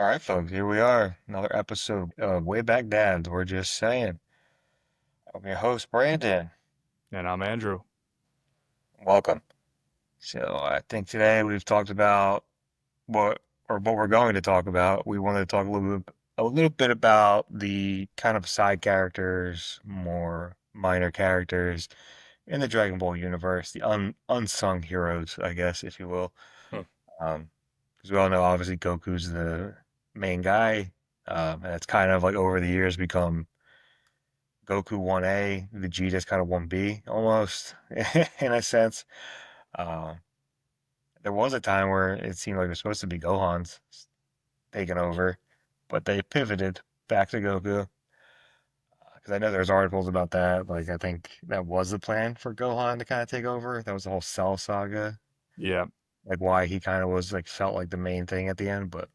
All right, folks, here we are. Another episode of Way Back Dads. We're just saying. I'm your host, Brandon. And I'm Andrew. Welcome. So I think today we've talked about what we're going to talk about. We wanted to talk a little bit about the kind of side characters, more minor characters in the Dragon Ball universe, the unsung heroes, I guess, if you will. Hmm. Because we all know, obviously, Goku's the main guy, and it's kind of like over the years become Goku 1A, Vegeta's kind of 1B almost in a sense. Uh, there was a time where it seemed like it was supposed to be Gohan's taking over, but they pivoted back to Goku. Because I know there's articles about that. Like, I think that was the plan for Gohan to kind of take over. That was the whole Cell saga. Yeah. Like, why he kind of was like felt like the main thing at the end, but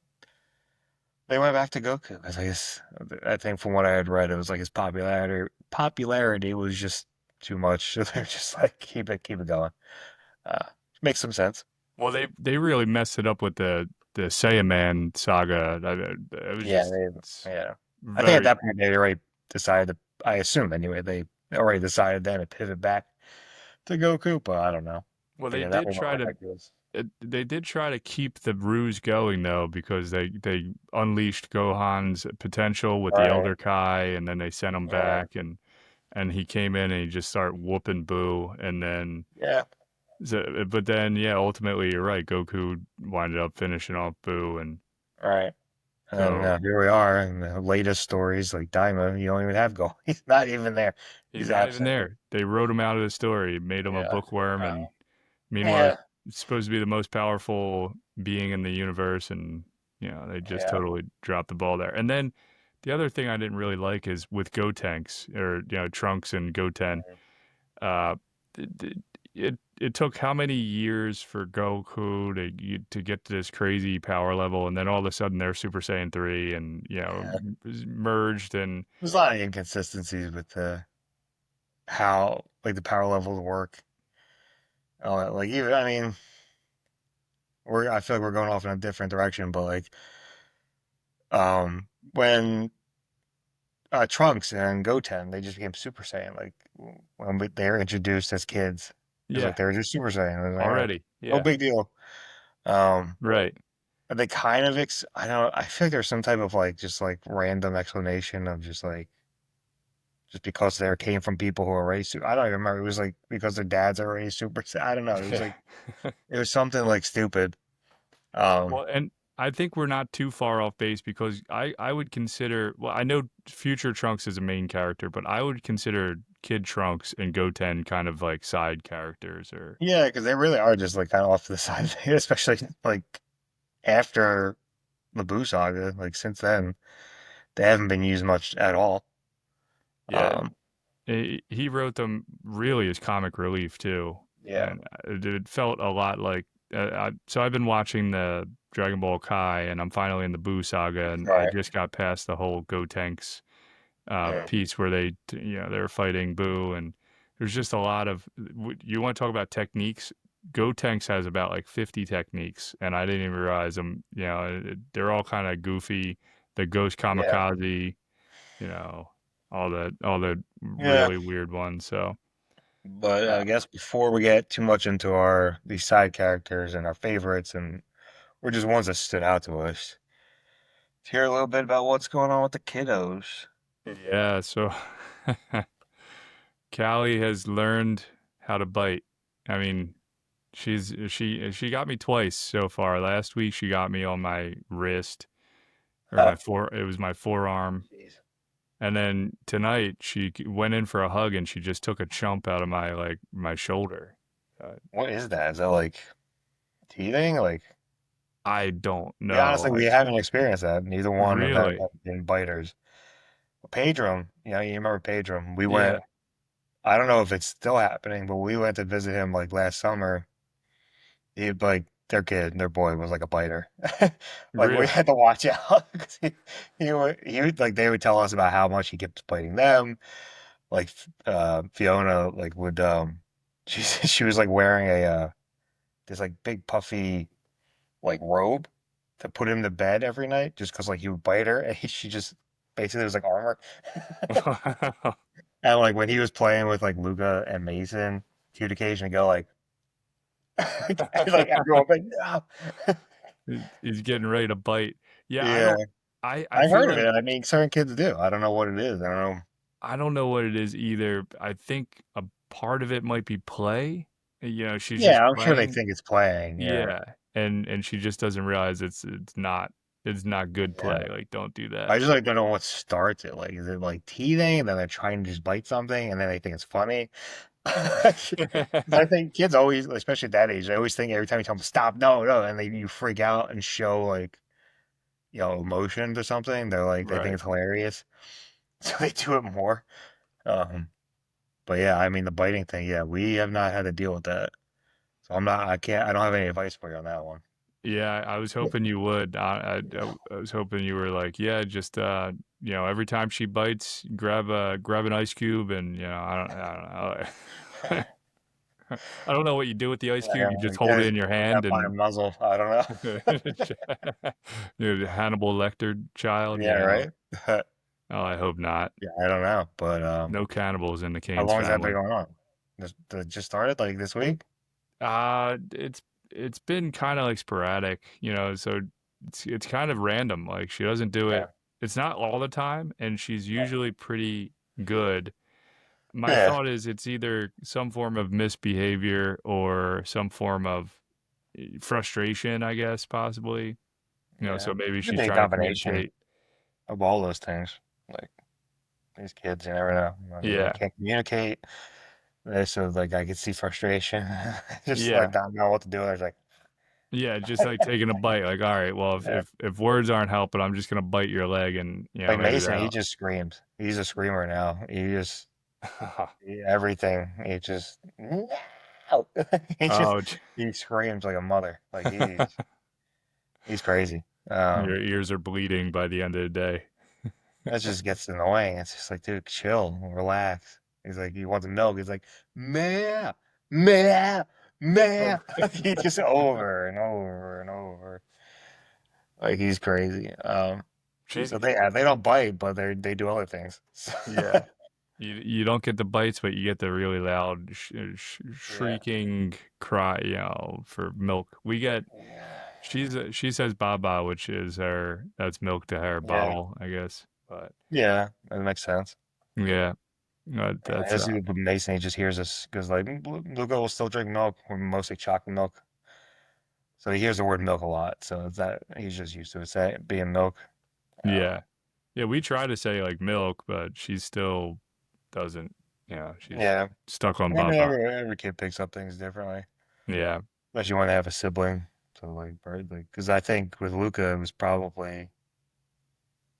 they went back to Goku. 'Cause I think from what I had read, it was like his popularity was just too much. So they're just like keep it going. Uh, Makes some sense. Well, they really messed it up with the Saiyaman saga. It was Yeah, just yeah. I think at very that point they already decided to. I assume anyway they already decided then to pivot back to Goku, but I don't know. well. But They yeah, that did was try to ridiculous. they did try to keep the ruse going though, because they unleashed Gohan's potential with All the right. Elder Kai, and then they sent him Yeah. back, and he came in and he just started whooping Boo, and then Yeah. but then yeah, ultimately you're right. Goku winded up finishing off Boo, and All right. And then so here we are in the latest stories like Daima. You don't even have Gold. He's not even there. he's He's not even absent. there. They wrote him out of the story, made him a Yeah. bookworm, Uh, and meanwhile, yeah. it's supposed to be the most powerful being in the universe, and they just Yeah. totally dropped the ball there. And then the other thing I didn't really like is with Gotenks, or Trunks and Goten. Mhm. Uh, it took how many years for Goku to get to this crazy power level, and then all of a sudden they're Super Saiyan 3, and Yeah. merged, and There's a lot of inconsistencies with how like the power levels work. All that. Like even I mean, I feel like we're going off in a different direction, but like when Trunks and Goten they just became Super Saiyan. Like when they were introduced as kids, it's like yeah, they were just Super Saiyan. It was like, all right, already, no yeah, big deal. Um, right. they kind of I don't I feel like there's some type of like just like random explanation of just because they came from people who are raised. I don't even remember. It was like because their dads are raised Super Saiyan. I don't know. It was Yeah. like it was something like stupid. Um, Well, and I think we're not too far off base, because I would consider, well, I know future Trunks is a main character, but I would consider Kid Trunks and Goten kind of like side characters, or yeah, because they really are just like kind of off to the side, especially like after the Buu saga. Like since then, they haven't been used much at all. yeah, Um, he wrote them really as comic relief too, yeah, and it felt a lot like. So I've been watching the Dragon Ball Kai, and I'm finally in the Buu saga, and I right. just got past the whole Gotenks Mm. piece where they were fighting Boo, and there's just a lot of. You want to talk about techniques? Gotenks has about like 50 techniques, and I didn't even realize them. They're all kind of goofy. The Ghost Yeah, Kamikaze, you know, all the yeah. really weird ones. So But uh, I guess before we get too much into our these side characters and our favorites and or just ones that stood out to us, let's hear a little bit about what's going on with the kiddos. yeah, so Callie has learned how to bite. I mean, she got me twice so far. Last week she got me on my wrist, or Huh. it was my forearm. Jeez. And then tonight she went in for a hug, and she just took a chump out of my shoulder. Uh, What is that? Is that like teething? Like, I don't we honestly know. we haven't experienced that. Neither one of them Really? have been biters. Pedram, you remember Pedram? We went. Yeah. I don't know if it's still happening, but we went to visit him like last summer. He like their boy was like a biter. Like we Really? had to watch out because he would like they would tell us about how much he kept biting them. Like Fiona like would she was like wearing a this like big puffy like robe to put him to bed every night just because like he would bite her, and she just basically was like armor. And like when he was playing with like Luca and Mason, he would occasionally go like, like everyone would be like, no. He's getting ready to bite. Yeah, I Yeah, don't. I I've feel heard of like it. I mean, certain kids do. I don't know what it is. I don't know. I don't know what it is either. I think a part of it might be play. She's just Yeah, I'm sure they playing. think it's playing. Yeah, Yeah, and she just doesn't realize it's not good yeah. play. Like, don't do that. I just like don't know what starts it. Like, is it like teething, and then they're trying to just bite something, and then they think it's funny? I think kids always, especially at that age, they always think every time you tell them stop, no, no, and you freak out and show like emotions or something. They're like they think Right. it's hilarious, so they do it more. Um, but yeah, I mean the biting thing. Yeah, we have not had to deal with that, so I'm not. I can't. I don't have any advice for you on that one. Yeah, I was hoping you would. I was hoping you were like, yeah, just every time she bites, grab an ice cube, and I don't know. I don't know what you do with the ice cube. Yeah, You just like, hold yeah, it in your put that hand by a and muzzle. I don't know. the Hannibal Lecter child. Yeah, right. Oh, I hope not. Yeah, I don't know, but No cannibals in the how Canes long has that been family. going on? Just started like this week? It's been kind of like sporadic, so it's kind of random. Like she doesn't do Yeah, it. It's not all the time, and she's usually pretty good. My yeah, thought is it's either some form of misbehavior or some form of frustration, I guess, possibly. yeah. So maybe It could she's be a trying to combination communicate. of all those things. Like these kids, you never know. Like, they Yeah. can't communicate. So like I could see frustration, just like Yeah. not know what to do. It's like, Yeah, just like taking a bite. Like, all right, well, if yeah. if words aren't helping, I'm just gonna bite your leg, and Like maybe Mason, he that'll. just screams. He's a screamer now. Everything. He just he just Oh, he screams like a mother. Like he's crazy. your ears are bleeding by the end of the day. That just gets annoying. It's just like, dude, chill, relax. He's like, he wants milk. He's like, meh, meh, meh. He just over and over and over. Like he's crazy. She's So they don't bite, but they do other things. Yeah. You don't get the bites, but you get the really loud Yeah. shrieking cry, for milk. She says Baba, which is that's milk to her Yeah. bottle, I guess. But Yeah. That makes sense. yeah, Yeah, that's his Mason, he just hears us because like Luca will still drink milk, or mostly chocolate milk. So he hears the word milk a lot. So it's that he's just used to it being milk. yeah. Yeah, we try to say like milk, but she still doesn't, she's Yeah. stuck on I mean, Baba. every kid picks up things differently, Yeah. especially when they have a sibling. So like, because I think with Luca, it was probably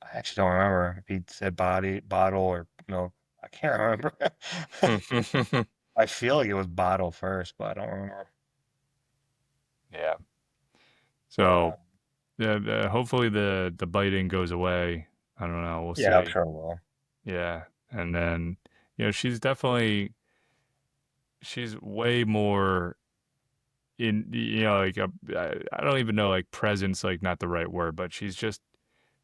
I actually don't remember if he said bottle or milk. I can't remember. I feel like it was bottle first, but I don't remember. Yeah. But So, yeah, hopefully the biting goes away. I don't know. We'll yeah, I'm see. sure it will. Yeah. And then, she's way more in, like I don't even know, like presence, like not the right word, but she's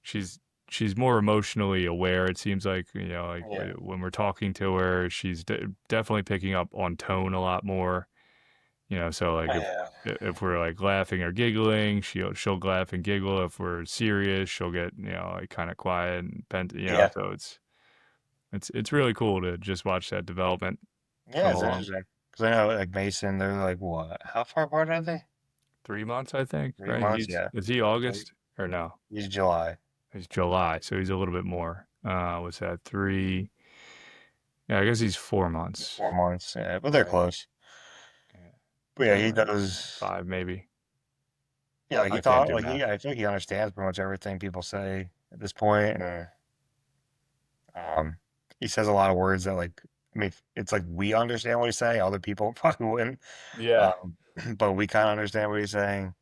she's more emotionally aware. It seems like, like Yeah, when we're talking to her, she's definitely picking up on tone a lot more. So like yeah, if we're like laughing or giggling, she'll laugh and giggle. If we're serious, she'll get, like kind of quiet and yeah, so it's really cool to just watch that development yeah. come It's along. interesting because I know like Mason, they're like what? How far apart are they? 3 months, I think, Three right? months? Yeah. Is he So August or no? he's July. He's July, so he's a little bit more. What's that? 3? Yeah, I guess he's 4 months. 4 months. Yeah, but they're Right. close. Yeah. But yeah, So he like does. 5 maybe. Yeah, like he I can't thought, do like math. I feel like he understands pretty much everything people say at this point, and he says a lot of words that like, I mean, it's like we understand what he's saying. Other people probably wouldn't, Yeah. um, but we kind of understand what he's saying.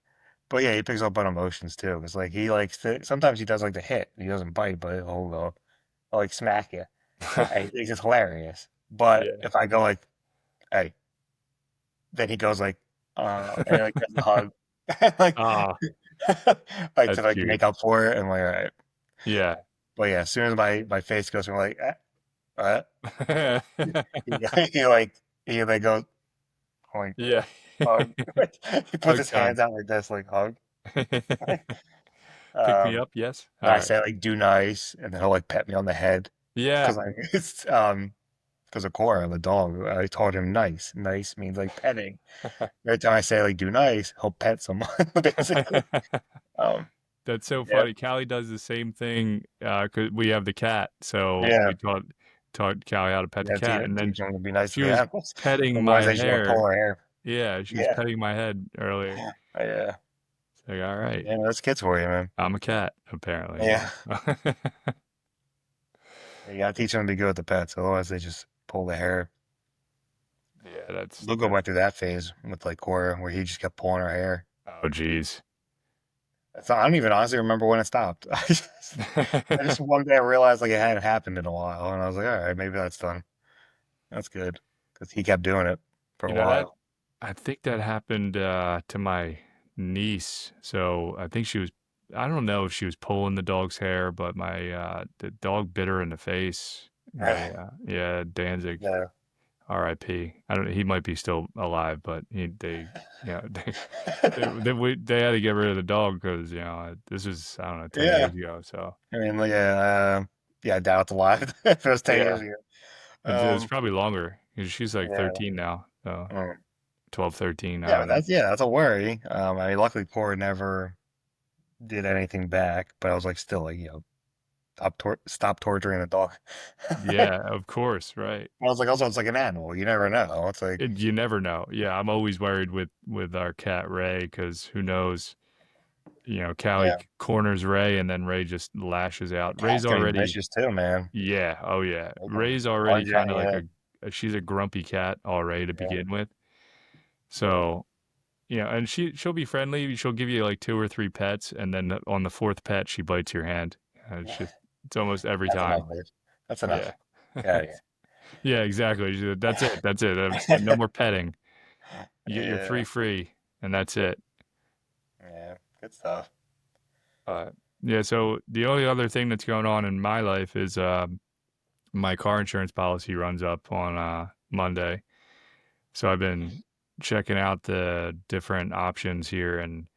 But yeah, he picks up on emotions too, because like he likes to. Sometimes he does like the hit. He doesn't bite, but he'll like smack you. And he thinks it's hilarious. But Yeah. if I go like, hey, then he goes like, and he like gives a hug, like, Ah. like to That's like cute. make up for it. And like, all right. Yeah. But yeah, as soon as my face goes, I'm like, he like he like goes like Yeah. hug. He puts Hug his time. hands out like this, like hug. Pick me Um, up, yes? and I Alright. say like do nice, and then he'll like pet me on the head Yeah. because I it's because of Cora, the dog. I told him nice. Nice means like petting. Every time I say like do nice, he'll pet someone basically. Um, That's so yeah, funny. Callie does the same thing, 'cause we have the cat, so yeah. we taught Callie how to pet the Yeah, cat, and then teach them to be nice to she the was animals. petting Otherwise, my they just want to hair. pull our hair. Yeah, she was Yeah, petting my head earlier. yeah, It's like, "Alright, yeah. That's kids for you, man. I'm a cat, apparently Yeah, now." you gotta teach them to be good with the pets. Otherwise, they just pull the hair. Yeah, that's Luca that went through that phase with like Cora, where he just kept pulling her hair. oh, jeez. I don't even honestly remember when it stopped. I just one day I realized like it hadn't happened in a while, and I was like, all right, maybe that's done. That's good because he kept doing it for You a know, that while. I think that happened, to my niece, so I think she was I don't know if she was pulling the dog's hair, but the dog bit her in the face. Yeah, Danzig. Yeah. RIP. I don't. He might be still alive, but yeah, they had to get rid of the dog because this was I don't know 10 years Yeah. ago. So I mean, like, yeah, I doubt it's alive. If it was 10 years yeah, ago. it's probably longer 'cause she's like Yeah. 13 now. So Mm. 12, 13. I Yeah, don't know. that's a worry. I mean, luckily Cora never did anything back, but I was like, still, like, stop torturing the dog. I Yeah, of course, right. was like, also, it's like an animal. You never know. It's like, You never know. Yeah, I'm always worried with our cat Ray because who knows? Callie yeah, corners Ray and then Ray just lashes out. cats Ray's can be already vicious too, man. Yeah, oh yeah. They can Ray's already lunge at kind of like you. she's a grumpy cat already to Yeah, begin with. yeah, So, and she'll be friendly. She'll give you like two or three pets, and then on the fourth pet, she bites your hand. yeah. It's almost every That's enough, time. dude. That's Yeah. enough. Yeah, yeah, Yeah, exactly. That's it. That's it. No more petting. You're yeah, free, and that's it. yeah. Good stuff. Uh, yeah. So the only other thing that's going on in my life is my car insurance policy runs up on Monday. So I've been checking out the different options here, and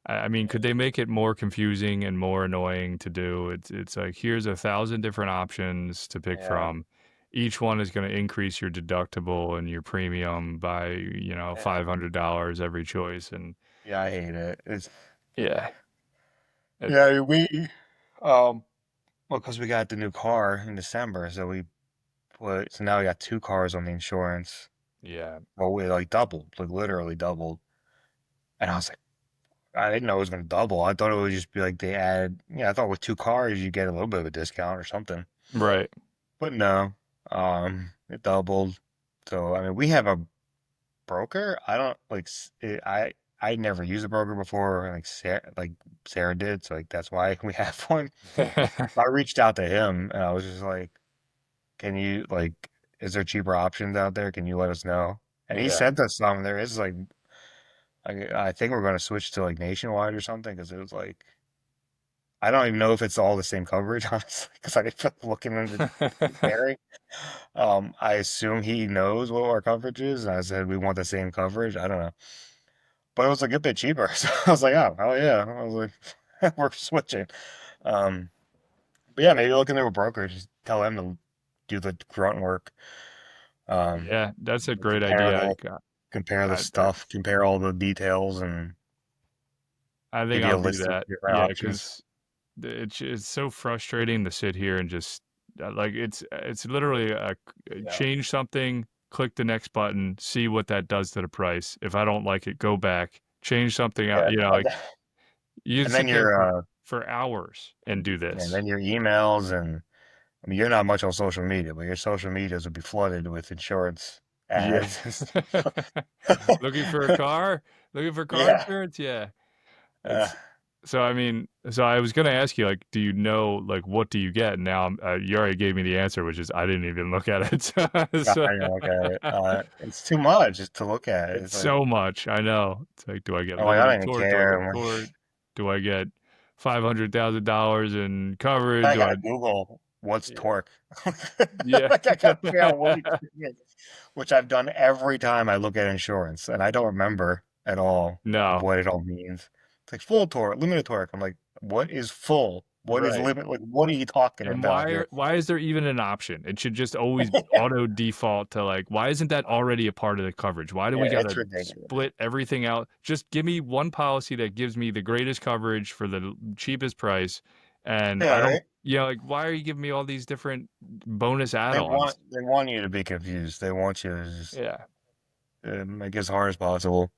I mean, could they make it more confusing and more annoying to do? It's like here's 1,000 different options to pick Yeah, from. Each one is going to increase your deductible and your premium by yeah, $500 every choice, and yeah. I hate it. It's yeah, it, yeah. Um, well, because we got the new car in December, so now we got two cars on the insurance. yeah, Well, we like doubled, like literally doubled. And I was like, I didn't know it was going to double. I thought it would just be like they add, I thought with two cars you get a little bit of a discount or something. right, But no, it doubled. So, I mean, we have a broker. I don't like, I never used a broker before, like Sarah did. So, like, that's why we have one. I reached out to him and I was just like, can you, like, is there cheaper options out there? Can you let us know? And he yeah, sent us some. There is like I think we're going to switch to like nationwide or something because it was like I don't even know if it's all the same coverage, honestly, because I didn't look into comparing. I assume he knows what our coverage is, and I said we want the same coverage. I don't know, but it was like a bit cheaper, so I was like, oh yeah, I was like, we're switching. Um, but yeah, maybe look into a broker, just tell them to do the grunt work. Um, yeah. That's a great compare idea. the compare the stuff, That's compare all the details, and I think give you I'll a do list of that. different Yeah, options. because it's so frustrating to sit here and just like it's literally Yeah. change something, click the next button, see what that does to the price. If I don't like it, go back, change something out. Yeah. Like you And then sit there your for hours and do and this. then your emails and I mean you're not much on social media, but your social medias would be flooded with insurance Yeah. ads and Looking for a stuff. car? Looking for car Yeah. insurance? Yeah. Uh, It's so I mean, so I was gonna ask you like, do you know like what do you get? Now you already gave me the answer, which is I didn't even look at it. I So, don't look at it. It's too much just to look at it. it's It's like so much. I know. It's like, do I get I'm like I living don't with even Tort? Do I care. get Tort? Do I get $500,000 in coverage? I Do I? gotta Google what's Yeah. torque. Yeah. Like I gotta figure out what it is, which I've done every time I look at insurance, and I don't remember at all No. what it all means. It's like full torque, limited torque. I'm like, what is full? What is Right. limit? Like, what are you talking And about here? why is there even an option? It should just always auto default to like, why isn't that already a part of the coverage? Why do Yeah, we it's gotta ridiculous. split everything out? Just give me one policy that gives me the greatest coverage for the cheapest price. And Yeah, I don't, right? like, why are you giving me all these different bonus add-ons? They want you to be confused. They want you to just Yeah, make it as hard as possible.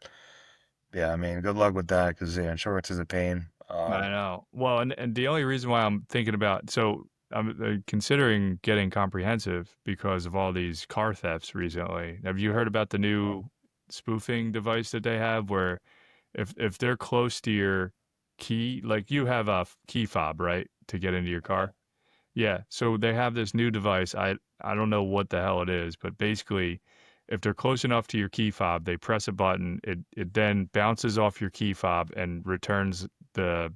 Yeah, I mean, good luck with that because yeah, insurance is a pain. I know. Well, and the only reason why I'm thinking about, so I'm considering getting comprehensive because of all these car thefts recently. Have you heard about the new spoofing device that they have where if they're close to your key, like you have a key fob, right, to get into your Yeah, car? Yeah. So they have this new device. I don't know what the hell it is, but basically, if they're close enough to your key fob, they press a button. It then bounces off your key fob and returns the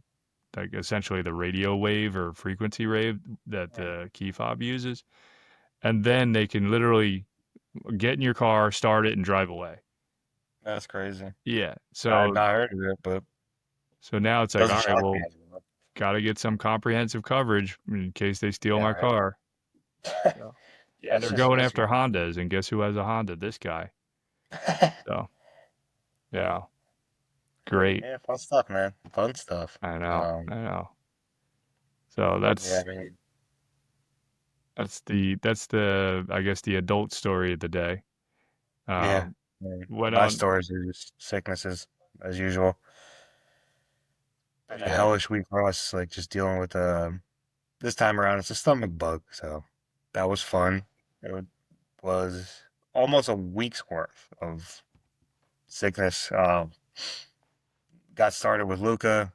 like essentially the radio wave or frequency wave that yeah, the key fob uses, and then they can literally get in your car, start it, and drive away. that's crazy. Yeah. I've So not heard of it, but now it's like, doesn't all right, shock me well, anymore. got to get some comprehensive coverage in case they steal Yeah, my right. car. So, Yeah, and it's they're just going it's after ridiculous. Hondas, and guess who has a Honda? This guy. So, yeah, great. Yeah, fun stuff, man. Fun stuff. I know. I know. So Yeah, I mean, that's the I guess the adult story of the day. yeah. Um, I mean, what my on? stories are just sicknesses as usual. Been a Yeah. hellish week for us, like just dealing with this time around it's a stomach bug, so that was fun. Was almost a week's worth of sickness. Got started with Luca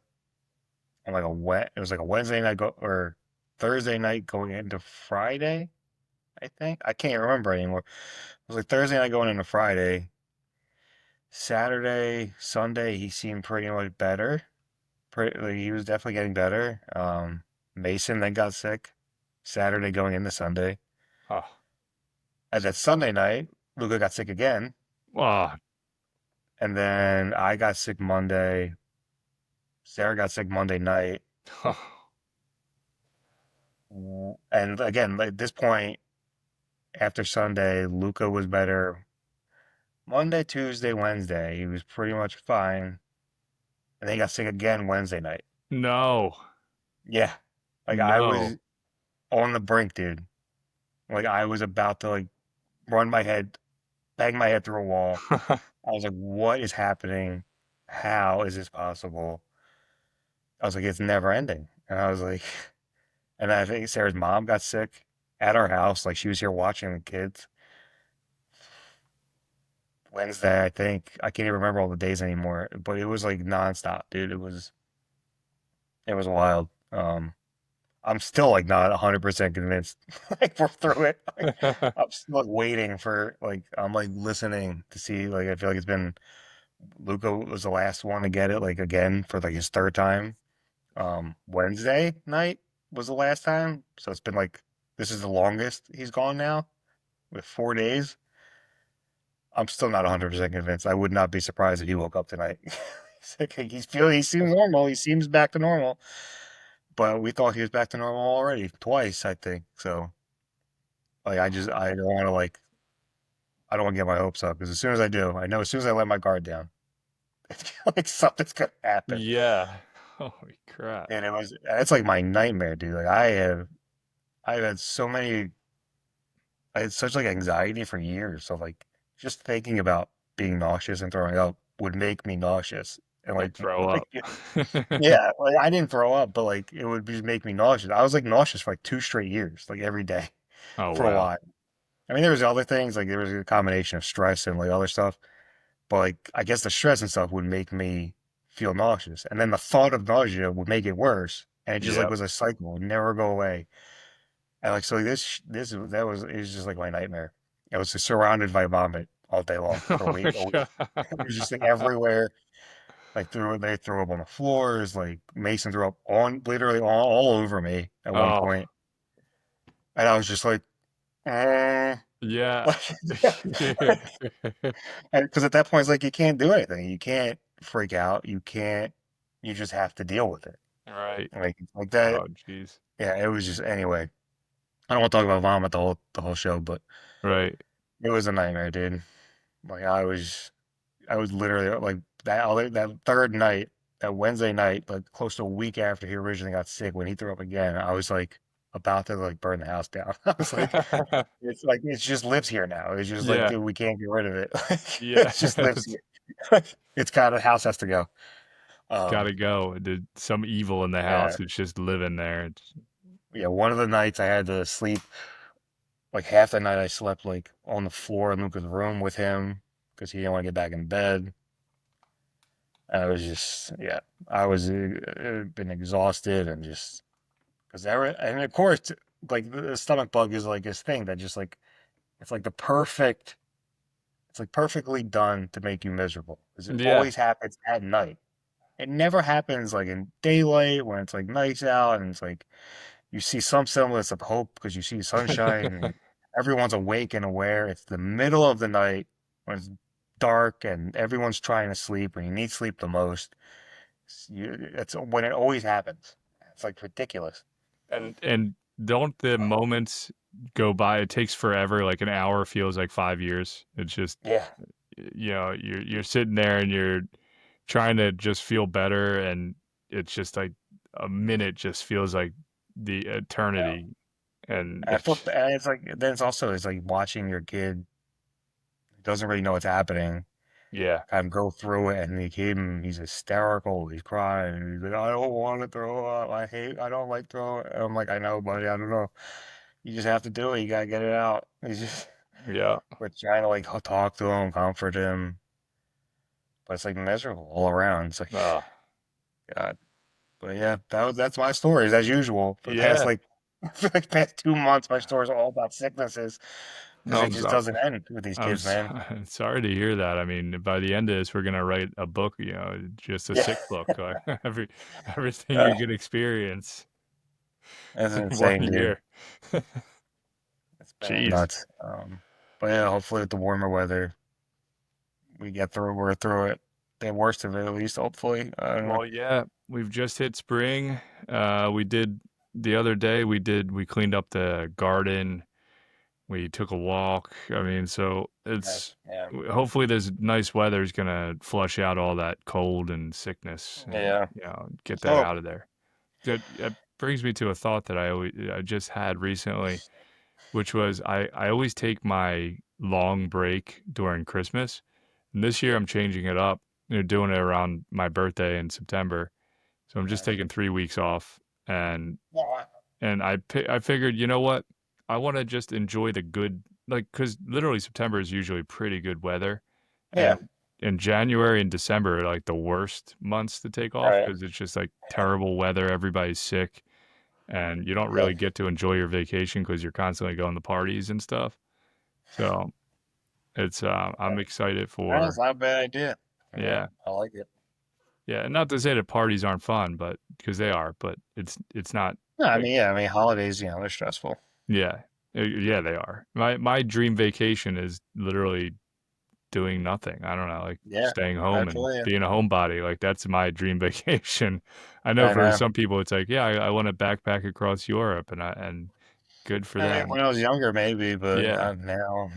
on like a wet. It was like a Wednesday night or Thursday night going into Friday. I think I can't remember anymore. It was like Thursday night going into Friday. Saturday, Sunday, he seemed pretty much better. Like, he was definitely getting better. Mason then got sick. Saturday going into Sunday. Oh, And then Sunday night, Luca got sick again. oh, And then I got sick Monday. Sarah got sick Monday night. And again, at this point, after Sunday, Luca was better. Monday, Tuesday, Wednesday, he was pretty much fine. And then he got sick again Wednesday night. no, Yeah. Like I no. was on the brink, dude. Like I was about to like run my head, bang my head through a wall. I was like, what is happening? How is this possible? I was like, it's never ending. And I was like, and I think Sarah's mom got sick at our house. Like she was here watching the kids. Wednesday, I think. I can't even remember all the days anymore, but it was like nonstop, dude. It was wild. I'm still like not 100% convinced. Like we're through it. Like, I'm still like waiting for like I'm like listening to see like I feel like it's been Luca was the last one to get it like again for like his third time. Wednesday night was the last time, so it's been like this is the longest he's gone now with 4 days. I'm still not 100% convinced. I would not be surprised if he woke up tonight. He seems normal. He seems back to normal. But we thought he was back to normal already twice, I think. So like I don't want to I don't want to get my hopes up because as soon as I do, I know as soon as I let my guard down, like something's gonna happen. Yeah. Holy crap. And it's like my nightmare, dude. Like I've had so many I had such like anxiety for years. So like just thinking about being nauseous and throwing up would make me nauseous. And Like throw like up. yeah, like I didn't throw up, but like it would just make me nauseous. I was like nauseous for like 2 straight years, like every day Oh for a wow. while. I mean, there was other things, like there was a combination of stress and like other stuff, but like I guess the stress and stuff would make me feel nauseous. And then the thought of nausea would make it worse. And it just like Yep. was a cycle, it would never go away. And like so that was it was just like my nightmare. I was just surrounded by vomit all day long for a Oh week. my A week. god. It was just like everywhere. They threw up on the floors. Like Mason threw up on literally all over me at one Oh, point, and I was just like, yeah. like, because at that point it's like you can't do anything. You can't freak out. You can't. You just have to deal with it. Right. Like that. Oh, jeez. Yeah, it was just anyway. I don't want to talk about vomit the whole show, but Right. it was a nightmare, dude. Like I was literally like that third night, that Wednesday night, like close to a week after he originally got sick, when he threw up again, I was like about to like burn the house down. I was like it just lives here now. It's just like, Yeah. dude, we can't get rid of it. Like, Yeah. it just lives It's here. It's got a house has to go. gotta Um, go. There's some evil in the yeah, house. It's just living there. It's, yeah. One of the nights I had to sleep, like half the night I slept like on the floor in Luca's room with him because he didn't want to get back in bed. I was just, yeah, I was been exhausted and just because and of course, like the stomach bug is like this thing that just like it's like it's like perfectly done to make you miserable because it yeah. always happens at night. It never happens like in daylight when it's like nights out and it's like you see some semblance of hope because you see sunshine and everyone's awake and aware. It's the middle of the night when it's dark and everyone's trying to sleep when you need sleep the most. It's when it always happens. It's like ridiculous. And don't the moments go by? It takes forever. Like an hour feels like 5 years. It's just Yeah. you're sitting there and you're trying to just feel better, and it's just like a minute just feels like the Yeah. eternity. And I feel, and it's like then it's like watching your kid who doesn't really know what's happening yeah, kind of go through it, and he's hysterical, he's crying, he's like, I don't want to throw up, I don't like throwing. And I'm like, I know, buddy, I don't know. You just have to do it. You gotta get it out. He's just yeah. we're trying to like talk to him, comfort him, but it's like miserable all around. It's like Uh, God. But yeah, that's my stories as usual for the past yeah. like for like past 2 months. My stories are all about sicknesses because No, it just doesn't end with these kids, man. sorry to hear that. I mean, by the end of this, we're gonna write a book. Just a Yeah, sick book. Every everything uh, you can experience that's in one insane, dude. year. It's been Jeez. nuts. But yeah, hopefully with the warmer weather, we're through it. The worst of it, at least. Hopefully, I don't know. Well, yeah, we've just hit spring. We did the other day. We cleaned up the garden. We took a walk. I mean, so Nice. it's Yeah, hopefully this nice weather is gonna flush out all that cold and sickness, and yeah. get Let's that hope. out of there. That brings me to a thought that I just had recently, which was I always take my long break during Christmas, and this year I'm changing it up. Doing it around my birthday in September, so I'm just Nice. taking 3 weeks off, and Yeah, I figured, you know what? I want to just enjoy the good, like, because literally September is usually pretty good weather, yeah. and in January and December are like the worst months to take off Right. because it's just like terrible weather. Everybody's sick, and you don't Yeah. really get to enjoy your vacation because you're constantly going to parties and stuff. So it's I'm excited That's for not a bad idea. Yeah, yeah. I like it. Yeah, and not to say that parties aren't fun, but because they are, but it's not No, I like mean, yeah, I mean, holidays, they're stressful. yeah. Yeah, they are. My dream vacation is literally doing nothing. I don't know, like Yeah, staying I home and feel you. being a homebody. Like that's my dream vacation. I know I for know. some people it's like, yeah, I want to backpack across Europe, and good for I mean, them. when I was younger, maybe, but Yeah. not now.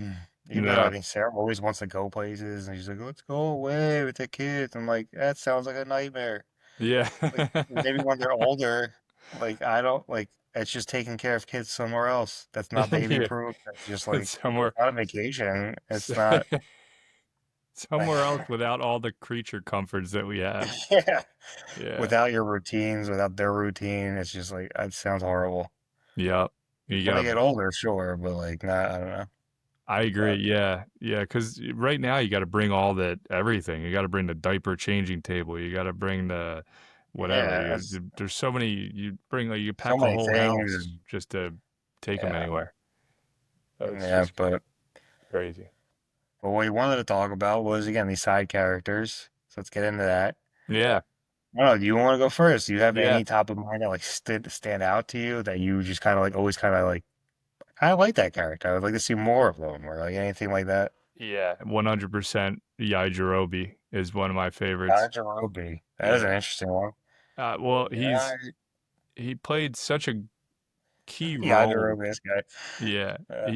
Even though I No. think Sarah always wants to go places, and she's like, "Let's go away with the kids." I'm like, that sounds like a nightmare. Yeah. Like maybe when they're older, like I don't like. It's just taking care of kids somewhere else. That's not baby Yeah. proof. That's just like Somewhere not a vacation. It's not. somewhere else without all the creature comforts that we have. Yeah, Yeah. without your routines, without their routine, it's just like it sounds horrible. Yep. You When they got get older, sure, but like not. I don't know. I agree. But Yeah. Yeah. Because right now you got to bring all that, everything. You got to bring the diaper changing table. You got to bring the whatever. yeah, it's There's so many. You bring, like, you so pack a many whole things. house just to take them Yeah, anywhere. It's yeah, just but crazy. what we wanted to talk about was again these side characters. So let's get into that. Yeah, I don't know. Do you want to go first? Do you have yeah, any top of mind that like stand out to you that you just kind of like always kind of like I like that character. I would like to see more of them or like anything like that. yeah. 100% Yajirobe is one of my favorites. Yajirobe. That is an Yeah. interesting one. Well, Yeah, he played such a key role. Yajirobe, this guy. Yeah. Yeah,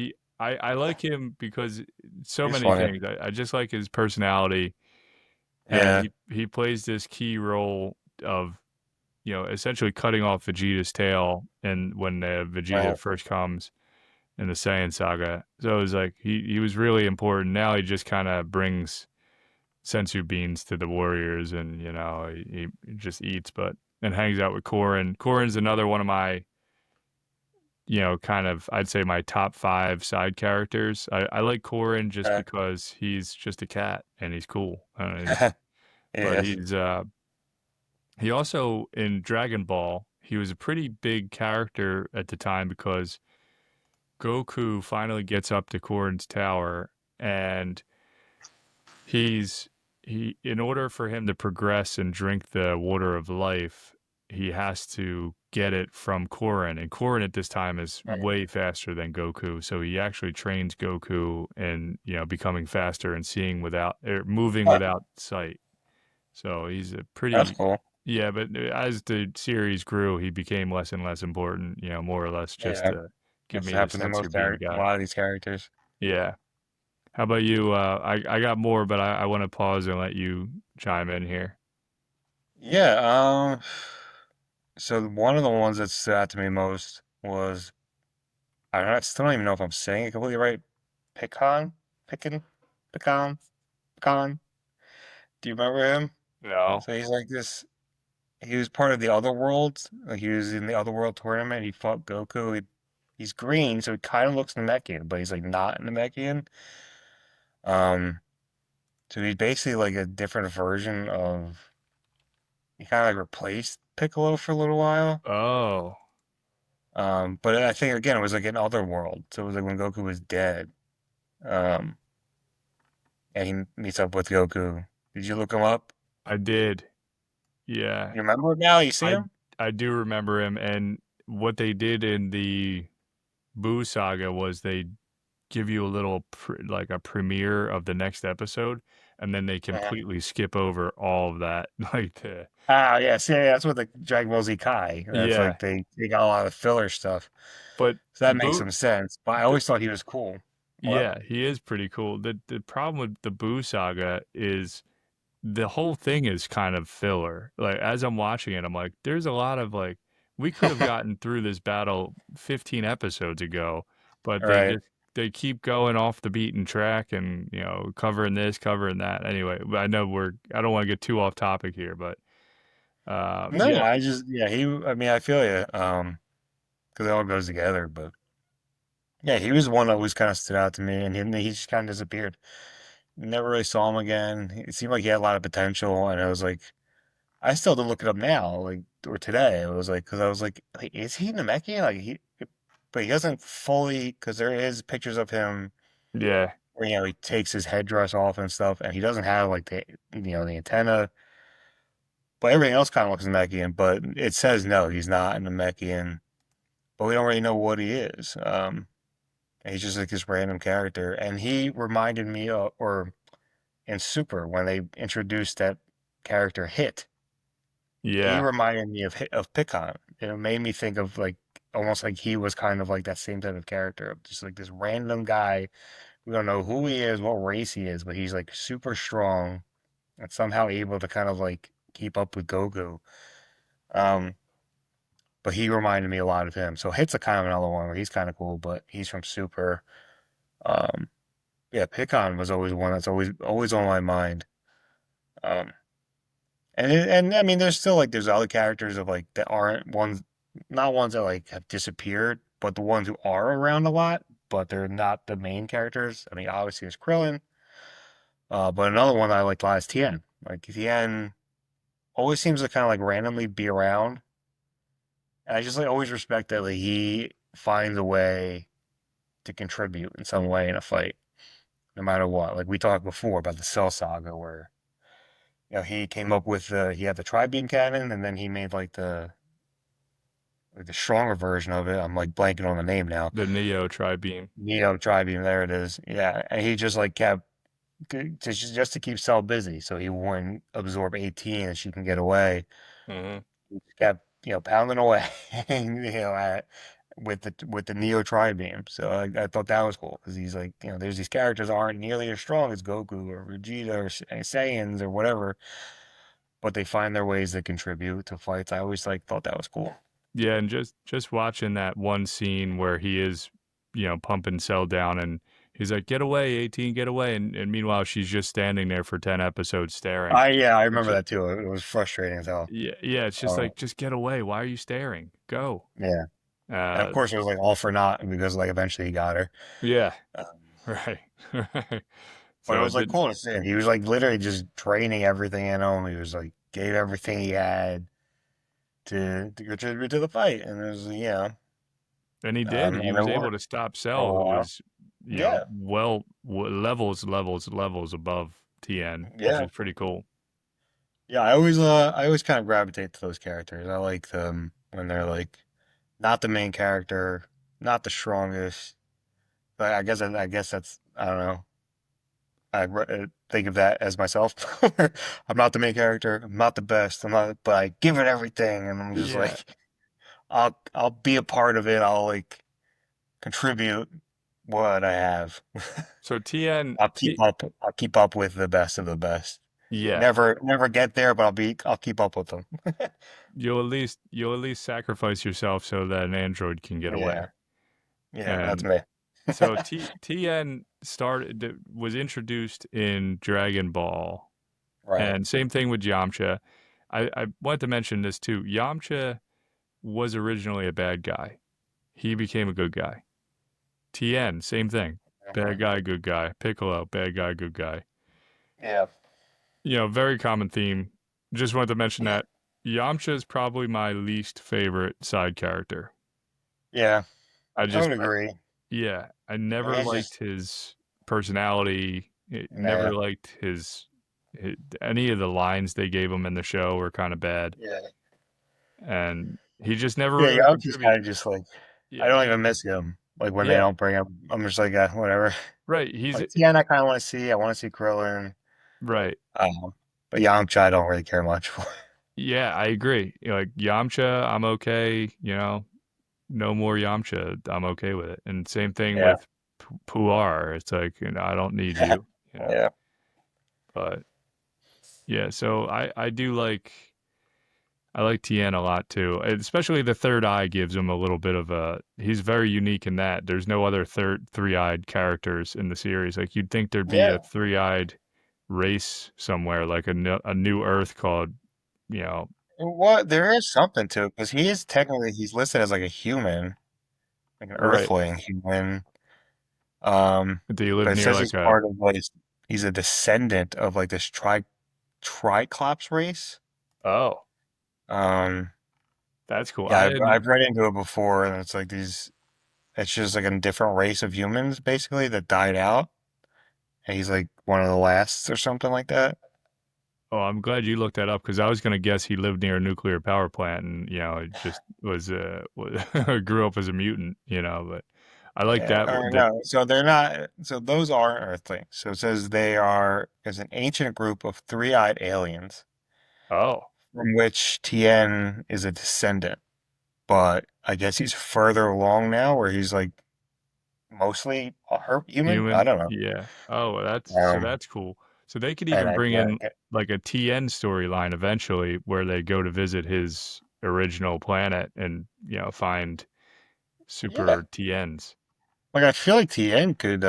I like him because so he's many funny. things. I just like his personality, and Yeah, he plays this key role of, essentially cutting off Vegeta's tail and when Vegeta right. first comes in the Saiyan saga. So it was like he was really important. Now he just kind of brings sensu beans to the warriors, and he just eats, but and hangs out with Korin. Korin's another one of my, kind of, I'd say, my top five side characters. I like Korin just Uh, because he's just a cat and he's cool. He's but yes. he also in Dragon Ball he was a pretty big character at the time because Goku finally gets up to Korin's tower, and he's he in order for him to progress and drink the water of life, he has to get it from Korin, and Korin at this time is way faster than Goku, so he actually trains Goku in, becoming faster and seeing without moving Huh, without sight. So he's a that's pretty cool. yeah, but as the series grew, he became less and less important, more or less just Yeah, to give that's me the happened to sensu bean a guy. lot of these characters. Yeah. How about you? I got more, but I want to pause and let you chime in here. Yeah, so one of the ones that stood out to me most was I still don't even know if I'm saying it completely right. Pikkon, Pikkon, Pikkon, Pikkon. Do you remember him? No. So he's like this. He was part of the Other Worlds. Like he was in the Other World tournament. He fought Goku. He's green, so he kind of looks Namekian, but he's like not Namekian. Um, so he's basically like a different version of. He kind of like replaced Piccolo for a little while. Oh, But I think again it was like an Other World. So it was like when Goku was dead. Um, and he meets up with Goku. Did you look him up? I did. Yeah. You remember him now? You see I him? I do remember him, and what they did in the Boo saga was they give you a little like a premiere of the next episode, and then they Uh-huh. completely skip over all of that. Like the Ah, yes, yeah, that's what the Dragon Ball Z Kai. That's yeah, like they got a lot of filler stuff, but so that makes Boo some sense. But I the, always thought he was cool. What? yeah, he is pretty cool. The problem with the Boo saga is the whole thing is kind of filler. Like as I'm watching it, I'm like, there's a lot of like we could have gotten through this battle 15 episodes ago, but Right? they keep going off the beaten track and covering this, covering that. Anyway, I know I don't want to get too off topic here, but No, yeah, I just yeah he. I mean, I feel you. Because it all goes together. But yeah, he was one that always kind of stood out to me, and he just kind of disappeared. Never really saw him again. It seemed like he had a lot of potential, and I was like, I still have to look it up now, like or today. It was like because I was like, is he Namekian? Like but he doesn't fully because there is pictures of him yeah, where he takes his headdress off and stuff, and he doesn't have like the antenna, but everything else kind of looks Namekian. But it says no, he's not a Namekian, but we don't really know what he is. And he's just like this random character, and he reminded me of, or in Super when they introduced that character Hit. He yeah, reminded me of Pikkon. It made me think of like almost like he was kind of like that same type of character, of just like this random guy. We don't know who he is, what race he is, but he's like super strong and somehow able to kind of like keep up with Goku. Um, but he reminded me a lot of him. So Hit's a kind of another one where he's kind of cool, but he's from Super. Um, yeah, Pikkon was always one that's always on my mind. Um, and I mean, there's still like there's other characters of like that aren't ones, not ones that like have disappeared, but the ones who are around a lot, but they're not the main characters. I mean, obviously there's Krillin, but another one I like a lot is Tien. Like Tien always seems to kind of like randomly be around, and I just like always respect that like he finds a way to contribute in some way in a fight, no matter what. Like we talked before about the Cell Saga, where he came up with he had the tri-beam cannon, and then he made like the stronger version of it. I'm like blanking on the name now. The Neo Tri-Beam. Neo tri-beam, there it is. Yeah, and he just like kept just to keep Cell busy, so he wouldn't absorb 18 and she can get away. Hmm. He just kept pounding away, at with the Neo tri-beam. So I thought that was cool because he's like, there's these characters aren't nearly as strong as Goku or Vegeta or Saiyans or whatever, but they find their ways to contribute to fights. I always like thought that was cool. Yeah, and just watching that one scene where he is, pumping Cell down, and he's like, "Get away, 18, get away," and meanwhile she's just standing there for 10 episodes staring. I It's remember just, that too. It was frustrating as hell. yeah, yeah. It's just Um, like, just get away. Why are you staring? Go. yeah, and of Uh, course it was like all for naught because like eventually he got her. yeah, Um, right, right. but it So it was like did. cool to see him. He was like literally just draining everything in him. He was like gave everything he had to contribute to the fight, and it was And he did. He and it was able to worked stop for a Cell, who while. was, Yeah, levels, levels, levels above TN, which yeah, is pretty cool. yeah. I always kind of gravitate to those characters. I like them when they're like not the main character, not the strongest. But I guess that's I don't know. Think of that as myself. I'm not the main character. I'm not the best. I'm not, but I give it everything, and I'm just Yeah. like, I'll be a part of it. I'll like contribute what I have. So TN, I'll keep up. I'll keep up with the best of the best. yeah, Never get there, but I'll keep up with them. you'll at least sacrifice yourself so that an android can get away. Yeah, yeah, that's And me. so TN was introduced in Dragon Ball, Right. and same thing with Yamcha. I wanted to mention this too. Yamcha was originally a bad guy. He became a good guy. TN, same thing. Bad Mhm. guy, good guy. Piccolo, bad guy, good guy. Yeah. Very common theme. Just wanted to mention that Yamcha is probably my least favorite side character. Yeah, I I just, would agree. yeah, I I mean, never it's liked just his personality. Never nah. liked any of the lines they gave him in the show were kind of bad, Yeah. and he just never Yeah, really yeah, I'm just kind contributed. of just like I Yeah, don't even miss him. Like when they yeah, don't bring him, I'm just like whatever. right. He's Like Tien, I kind of want to see. I want to see Krillin. right. Um, but Yamcha, I don't really care much for. Yeah, I agree. Like Yamcha, I'm okay. No more Yamcha. I'm okay with it. And same thing Yeah, with Puar. It's like, I don't need you. You know. yeah, But yeah, so I do like. I like Tien a lot too, especially the third eye gives him a little bit of a. He's very unique in that there's no other three-eyed characters in the series. Like you'd think there'd be a yeah. three-eyed race somewhere, like a new Earth called, you know, What there is something to it because he is technically he's listed as like a human, like an right. Earthling human. Do you live But it near says like he's a? part of like he's a descendant of like this Triclops race. Oh, Um, that's cool. yeah, I hadn't. I've read into it before, and it's like these. It's just like a different race of humans basically that died out, and he's like one of the last or something like that. Oh, I'm glad you looked that up because I was gonna guess he lived near a nuclear power plant and it just was grew up as a mutant. But I like Yeah, that. or That no. So they're not. So those aren't Earthlings. So it says they are as an ancient group of three-eyed aliens oh, from which Tien is a descendant. But I guess he's further along now, where he's like mostly a herb human. I human. don't know. Yeah. Oh, well, that's so Um, that's cool. So they could and even I bring in get like a TN storyline eventually where they go to visit his original planet and find yeah. super TNs. Like I feel like Tien could,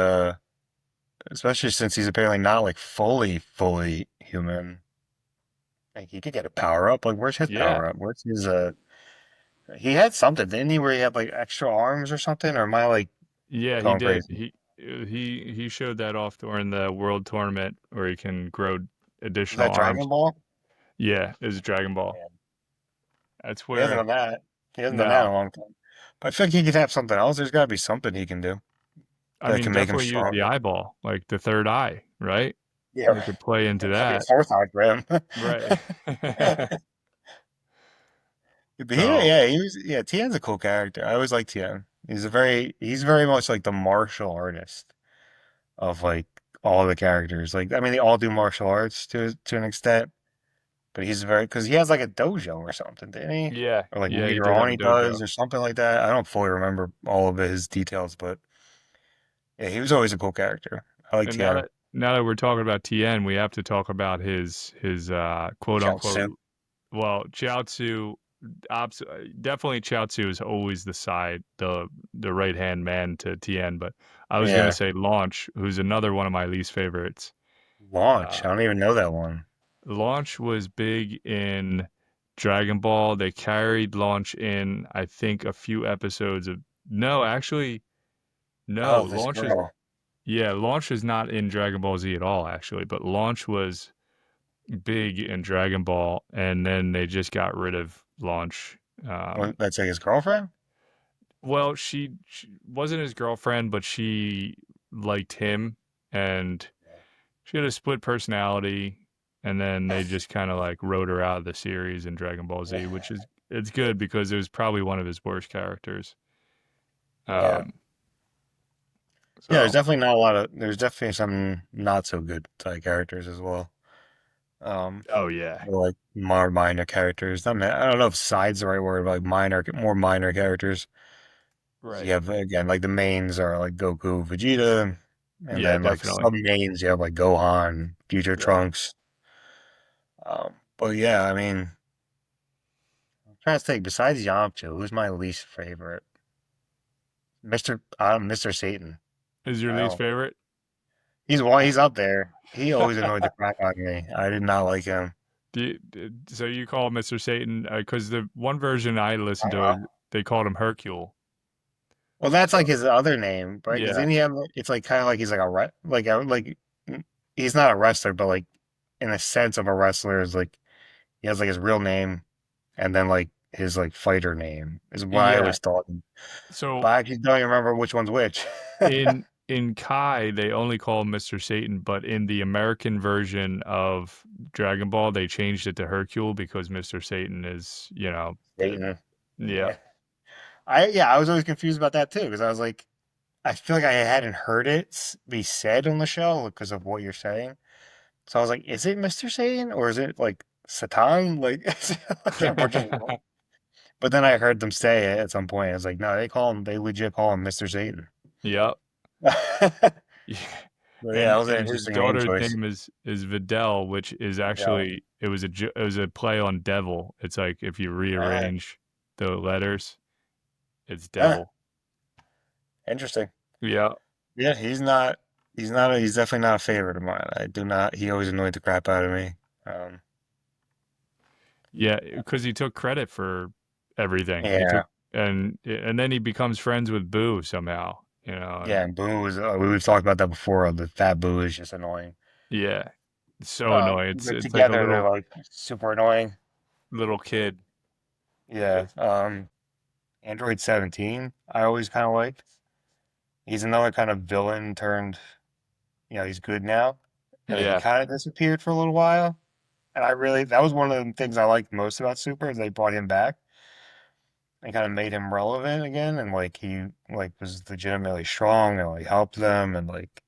especially since he's apparently not like fully human. Like he could get a power up. Like where's his Yeah. power up? Where's his he had something, didn't he, where he had like extra arms or something? Or am I like Yeah, he going did. crazy? He showed that off during the world tournament where he can grow Was additional that Dragon arms. Ball? Yeah, it was Dragon Ball. Yeah. That's He hasn't where done that. He hasn't done that in no, a long time. But I feel like he could have something else. There's got to be something he can do I that mean can make him definitely use the stronger. eyeball, like the third eye, right? Yeah, they could play into that'd be a that. fourth hologram. Right. But So, yeah, he was yeah. Tien's a cool character. I always liked Tien. He's very much like the martial artist of like all the characters. Like I mean, they all do martial arts to an extent, but he's very because he has like a dojo or something, didn't he? yeah. Or like Yeah, he later did have on a he dojo. does or something like that. I don't fully remember all of his details, but yeah, he was always a cool character. I like And now Tien. that now that we're talking about Tien, we have to talk about his quote unquote, Chaozu. well, Chiaotzu, definitely Chiaotzu is always the right hand man to Tien, but I was gonna Yeah, say Launch, who's another one of my least favorites. Launch. I Uh, don't even know that one. Launch was big in Dragon Ball. They carried Launch in, I think, a few episodes of. No, actually, no. Oh, this girl. Launch is not in Dragon Ball Z at all, actually, but Launch was big in Dragon Ball, and then they just got rid of Launch. Um, That's like his girlfriend. well, she wasn't his girlfriend, but she liked him, and she had a split personality. And then they just kind of like wrote her out of the series in Dragon Ball Z, Yeah. which is it's good because it was probably one of his worst characters. Yeah. Um, Yeah, there's so definitely not a lot of there's definitely some not so good side characters as well. oh yeah, Or like more minor characters. I don't know if side's the right word, but like more minor characters. So you right, have again like the mains are like Goku, Vegeta, and yeah, then like definitely, sub mains you have like Gohan, Future yeah. Trunks. But yeah, I mean, I'm trying to think. Besides Yamcha, who's my least favorite? Mr. Satan. Is your I least don't. favorite? He's up there. He always annoyed the crap out of me. I did not like him. So you call Mr. Satan because the one version I listened Uh, to, they called him Hercule. well, that's like So his other name, right? Because yeah, then he have it's like kind of like he's like he's not a wrestler, but like in a sense of a wrestler is like he has like his real name and then like his like fighter name is what I yeah. always thought. But So I actually don't even remember which one's which. in Kai, they only call him Mr. Satan, but in the American version of Dragon Ball, they changed it to Hercule because Mr. Satan is, Satan. yeah, Yeah. I was always confused about that too because I was like I feel like I hadn't heard it be said on the show because of what you're saying. So I was like, is it Mr. Satan or is it like Satan? Like, is it like we're just wrong? But then I heard them say it at some point. I was like, no, they legit call him Mr. Satan. yep. Yeah. But yeah, that And was an his interesting name daughter's choice. name is Videl, which is Yeah. actually it was a play on devil. It's like if you Uh, rearrange the letters, it's huh, devil. interesting. Yeah. Yeah, he's definitely not a favorite of mine. He always annoyed the crap out of me. Um, Yeah, because he took credit for everything. He took yeah, and then he becomes friends with Boo somehow, yeah, and Boo we've talked about that before. The fat Boo is just annoying. yeah. It's so annoying. It's But it's like a together they're like super annoying. little kid. Yeah. Android 17, I always kind of liked. He's another kind of villain turned, he's good now. And then he Yeah. kind of disappeared for a little while. And that was one of the things I liked most about Super is they brought him back and kind of made him relevant again. And like he like was legitimately strong and like helped them. And like,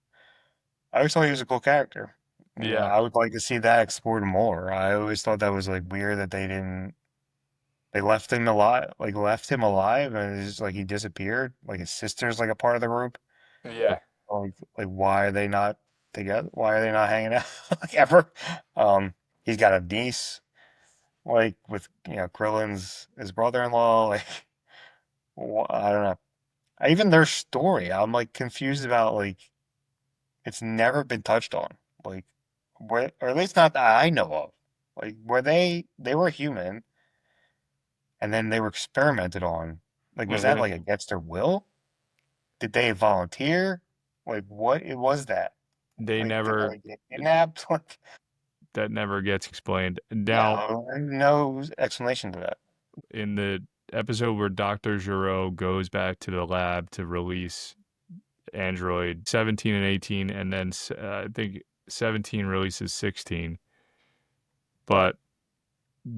I always thought he was a cool character. Yeah. I would like to see that explored more. I always thought that was like weird that they left him alive and it's just like he disappeared. Like his sister's like a part of the group. Yeah. Like why are they not together? Why are they not hanging out like ever? Um, he's got a niece like with Krillin's his brother-in-law. Like I don't know. Even their story, I'm like confused about. Like it's never been touched on. Like where, or at least not that I know of. Like where they were human and then they were experimented on. Like was that Hmm. like against their will? Did they volunteer? Like what it was that? They Like did never they get kidnapped? Like that never gets explained. Now, no, no explanation to that. in the episode where Dr. Giro goes back to the lab to release Android 17 and 18, and then I think 17 releases 16, but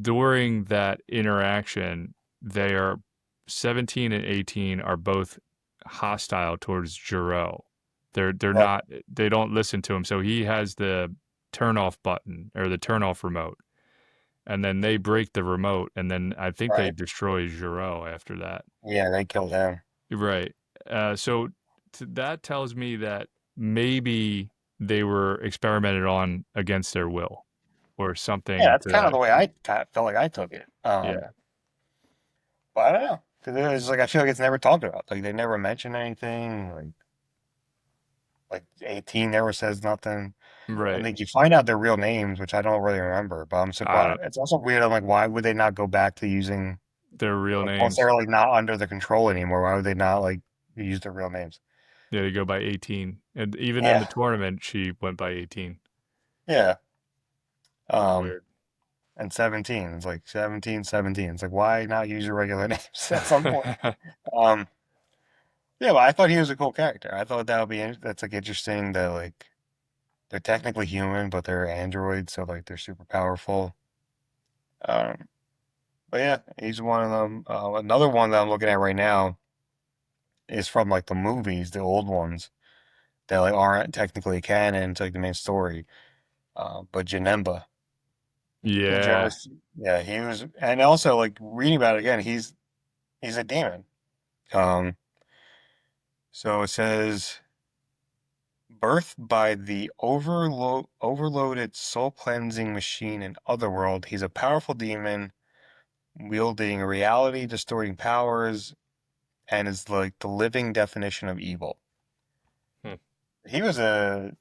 during that interaction, they are 17 and 18 are both hostile towards Jiro. They're Yeah, not they don't listen to him. So he has the turn off button or the turn off remote. And then they break the remote and then I think they right. destroy Jiro after that. Yeah, they killed him. Right. So that tells me that maybe they were experimented on against their will or Yeah, something that's to kind of that. the way I felt like I took it. Yeah. But I don't know. 'Cause it's like I feel like it's never talked about. Like they never mention anything. Like 18 never says nothing. And Right. like you find out their real names, which I don't really remember. But I'm I surprised. don't It's also weird. I'm like, why would they not go back to using their real like once names. they're like not under the control anymore? Why would they not like use their real names? Yeah, they go by 18. And even in the Yeah, tournament, she went by 18. yeah. It's Um, weird. and 17. It's like 17, 17. It's like why not use your regular names at some point? Um, yeah, but I thought he was a cool character. I thought that would be that's like interesting that like they're technically human, but they're androids, so like they're super powerful. Um, but yeah, he's one of them. Another one that I'm looking at right now is from like the movies, the old ones that like aren't technically canon to like the main story. But Janemba, did you ever? Yeah. Yeah, he was, and also like reading about it again, he's a demon. Um, so it says. Birthed by the overloaded soul cleansing machine in Otherworld, he's a powerful demon wielding reality distorting powers and is like the living definition of evil. Hmm. He was a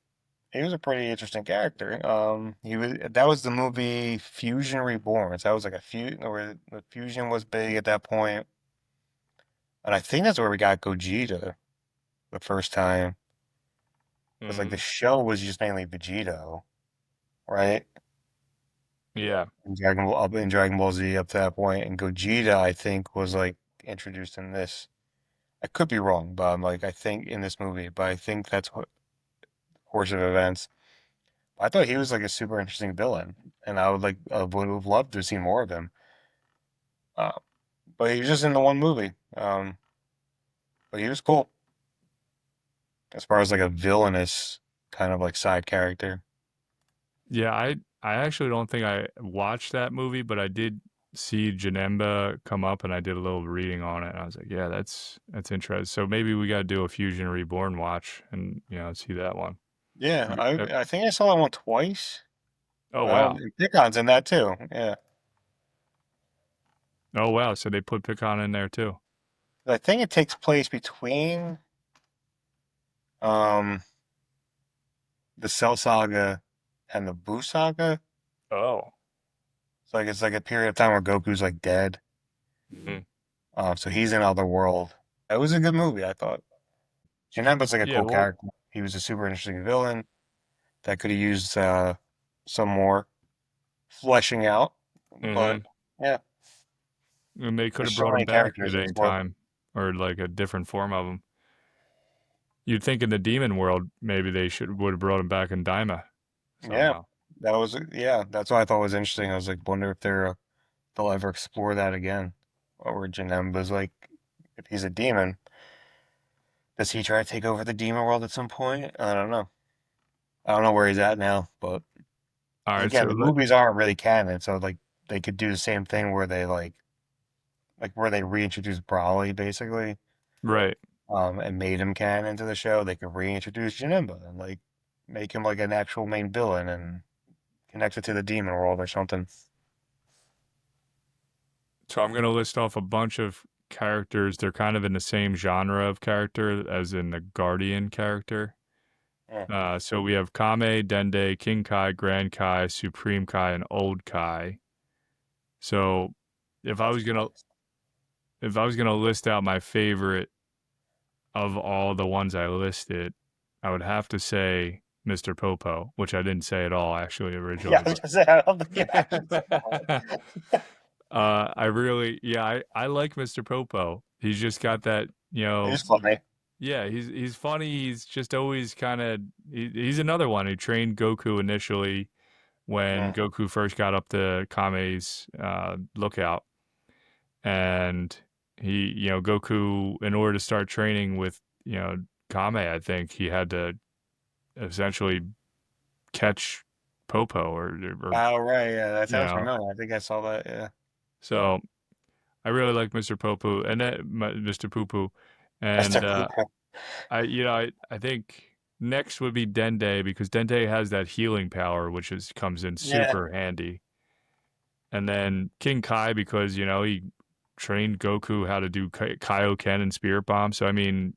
he was a pretty interesting character. He was that was the movie Fusion Reborn. So that was like a where the fusion was big at that point, and I think that's where we got Gogeta the first time because like the Hmm. show was just mainly Vegito, right? Yeah. In Dragon Ball Z up to that point, and Gogeta I think was like introduced in this. I could be wrong, but I'm like I think in this movie, but I think that's what course of events. I thought he was like a super interesting villain, and I would have loved to see more of him. Uh, but he was just in the one movie. But he was cool as far as like a villainous kind of like side character. Yeah, I actually don't think I watched that movie, but I did see Janemba come up and I did a little reading on it and I was like, yeah, that's interesting. So maybe we got to do a Fusion Reborn watch and see that one. Yeah, You- uh, I think I saw that one twice. Oh Oh, wow. and Pikkon's in that too. Yeah, Oh wow, so they put Pikkon in there too. I think it takes place between um the Cell Saga and the Buu Saga. Oh. It's like a period of time where Goku's like dead. Mhm. So he's in Otherworld. It was a good movie, I thought. Janemba's like a Yeah, cool well, character. He was a super interesting villain that could have used some more fleshing out. But mhm. yeah, And they could there's have so brought him many back characters at to any explore. time or like a different form of him. You'd think in the demon world maybe they should would have brought him back in Daima Yeah, somehow. that's what I thought was interesting. I was like, wonder if they'll ever explore that again, or where Janemba's like, if he's a demon, does he try to take over the demon world at some point? I don't know. I don't know where he's at now, but All 'cause right, again, so the movies aren't really canon, so like they could do the same thing where they like where they reintroduce Brawley basically, right. and made him canon into the show. They could reintroduce Janemba and like make him like an actual main villain and connect it to the demon world or something. So I'm going to list off a bunch of characters. They're kind of in the same genre of character as in the Guardian character. Yeah. So we have Kame, Dende, King Kai, Grand Kai, Supreme Kai, and Old Kai. So if I That's was a good gonna list. if I was gonna list out my favorite of all the ones I listed, I would have to say Mr. Popo, which I didn't say at all actually Yeah, originally, I was but gonna say I don't think you actually said that. I really, yeah, I like Mr. Popo. He's just got that, It is funny. Yeah, he's funny. He's just always kind of he's another one who trained Goku initially when Yeah. Goku first got up to Kame's lookout, and Goku, in order to start training with Kame, I think he had to essentially catch Popo or Oh, right. Yeah, that you sounds know. familiar. I think I saw that. Yeah. So I really like Mr. Popo and Mr. Poo That's and their blueprint. I think next would be Dende because Dende has that healing power, which comes in Yeah. super handy. And then King Kai because he trained Goku how to do Kaioken and Spirit Bomb. So I mean,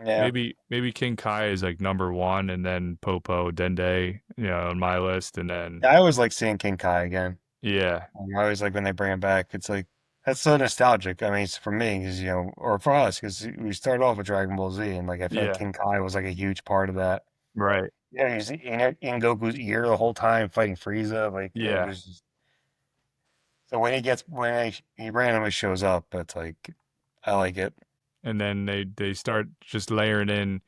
Yeah. maybe King Kai is like number one, and then Popo Dende, on my list, and then Yeah, I always like seeing King Kai again. yeah, I always like when they bring him back. It's like that's so nostalgic. I mean, it's for me because or for us because we started off with Dragon Ball Z, and like I feel like yeah, King Kai was like a huge part of that. right, Yeah, he's in Goku's ear the whole time fighting Frieza. Like it yeah. was just, so when he randomly shows up, it's like I like it. And then they start just layering in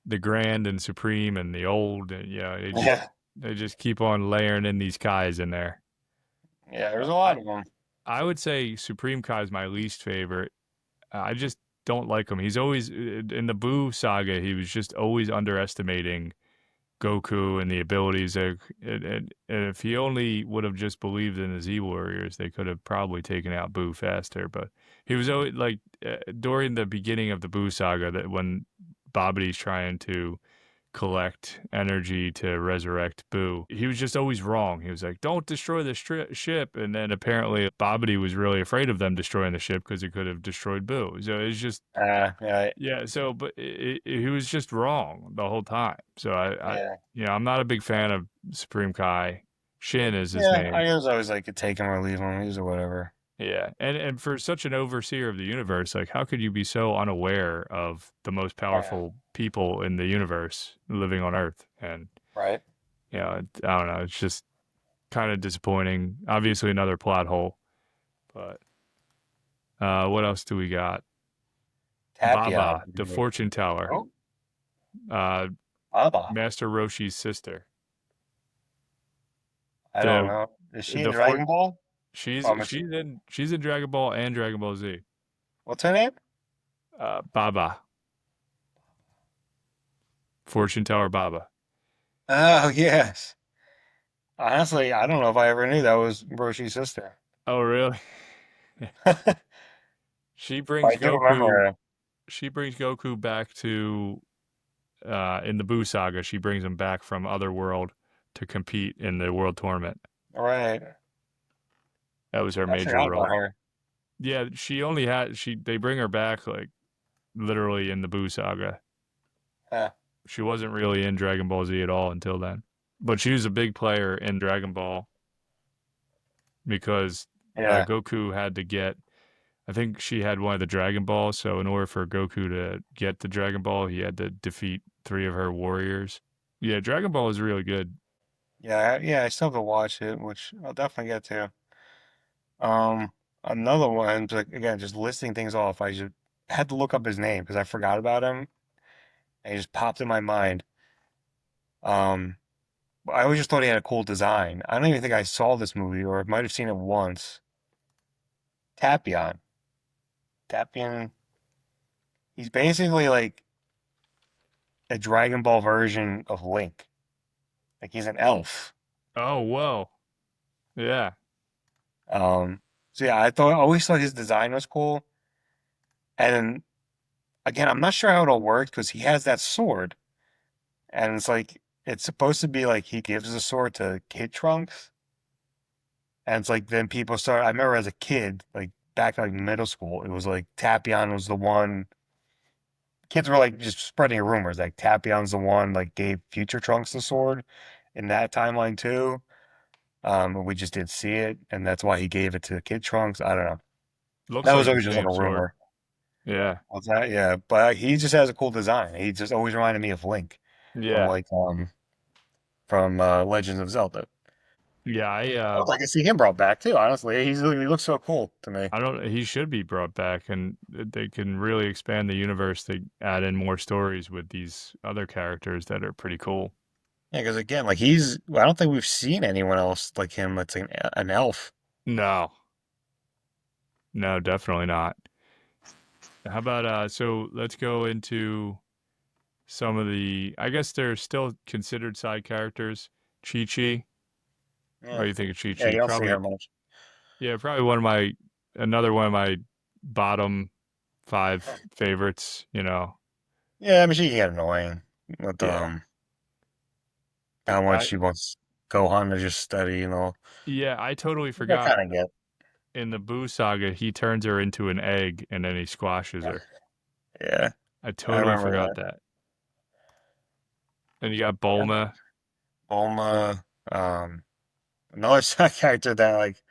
the Grand and Supreme and the Old, and Yeah, they just keep on layering in these Kais in there. yeah. There's a I lot of them. I would say Supreme Kai is my least favorite. I just don't like him. He's always in the Buu saga. He was just always underestimating Goku and the abilities. And if he only would have just believed in the Z Warriors, they could have probably taken out Buu faster. But he was always like during the beginning of the Buu saga that when Babidi's trying to collect energy to resurrect Boo. He was just always wrong. He was like, "Don't destroy the ship," and then apparently Babidi was really afraid of them destroying the ship because it could have destroyed Boo. So it's just Yeah, yeah. So but he was just wrong the whole time. So yeah, I'm not a big fan of Supreme Kai. Shin is his yeah. name. I was always like to take him or leave him. He's or whatever. Yeah, and for such an overseer of the universe, like how could you be so unaware of the most Yeah, powerful people in the universe living on Earth? And right. I don't know. It's just kind of disappointing. Obviously, another plot hole. But what else do we got? Tapion. Baba, the fortune teller, Oh, uh, Baba. Master Roshi's sister. I don't The know. Is she in the fort. Dragon Ball? She's Oh, I'm she's assuming. in she's in Dragon Ball and Dragon Ball Z. What's her name? Baba, fortune teller Baba. Oh, yes. Honestly, I don't know if I ever knew that was Roshi's sister. Oh, really? But She I brings do remember Goku. her. She brings Goku back to in the Buu saga. She brings him back from Otherworld to compete in the World Tournament. Right. That was her I major forgot about role. her. Yeah, she only had she. They bring her back like literally in the Buu saga. Yeah. She wasn't really in Dragon Ball Z at all until then. But she was a big player in Dragon Ball because Yeah. Goku had to get. I think she had one of the Dragon Balls, so in order for Goku to get the Dragon Ball, he had to defeat three of her warriors. Yeah, Dragon Ball is really good. Yeah. Yeah. I still have to watch it, which I'll definitely get to. Um, Another one, like again, just listing things off. I just had to look up his name because I forgot about him, and he just popped in my mind. Um, I always just thought he had a cool design. I don't even think I saw this movie, or I might have seen it once. Tapion. Tapion. He's basically like a Dragon Ball version of Link. Like he's an elf. Oh, whoa. Yeah. Um, so yeah, I always thought his design was cool. And again, I'm not sure how it'll work because he has that sword, and it's like it's supposed to be like he gives the sword to Kid Trunks, and it's like then people start. I remember as a kid, like back like middle school, it was like Tapion was the one. Kids were like just spreading rumors like Tapion's the one like gave Future Trunks the sword in that timeline too. We just didn't see it, and that's why he gave it to Kid Trunks. I don't know. Looks That was like the always just like same a sword. rumor. Yeah. What's that? Yeah, but he just has a cool design. He just always reminded me of Link from Yeah. like from Legends of Zelda. Yeah, I would like to see him brought back too. Honestly, he looks so cool to me. I don't. He should be brought back, and they can really expand the universe to add in more stories with these other characters that are pretty cool. Yeah, because again, like he's, I don't think we've seen anyone else like him that's an elf. No, no, definitely not. How about so let's go into some of the I guess they're still considered side characters. Chi Chi. What Yeah, do you think of Chi yeah, Chi? you don't see her Probably much. yeah, probably one of my another one of my bottom five favorites, you know. Yeah, I mean she can get annoying with Yeah. how much I she wants Gohan to just study, you know. yeah, I totally Which I forgot kind of get. in the Boo saga he turns her into an egg and then he squashes her. Yeah, I I totally remember forgot that. that. And you got Yeah, Bulma. Bulma, another side character that like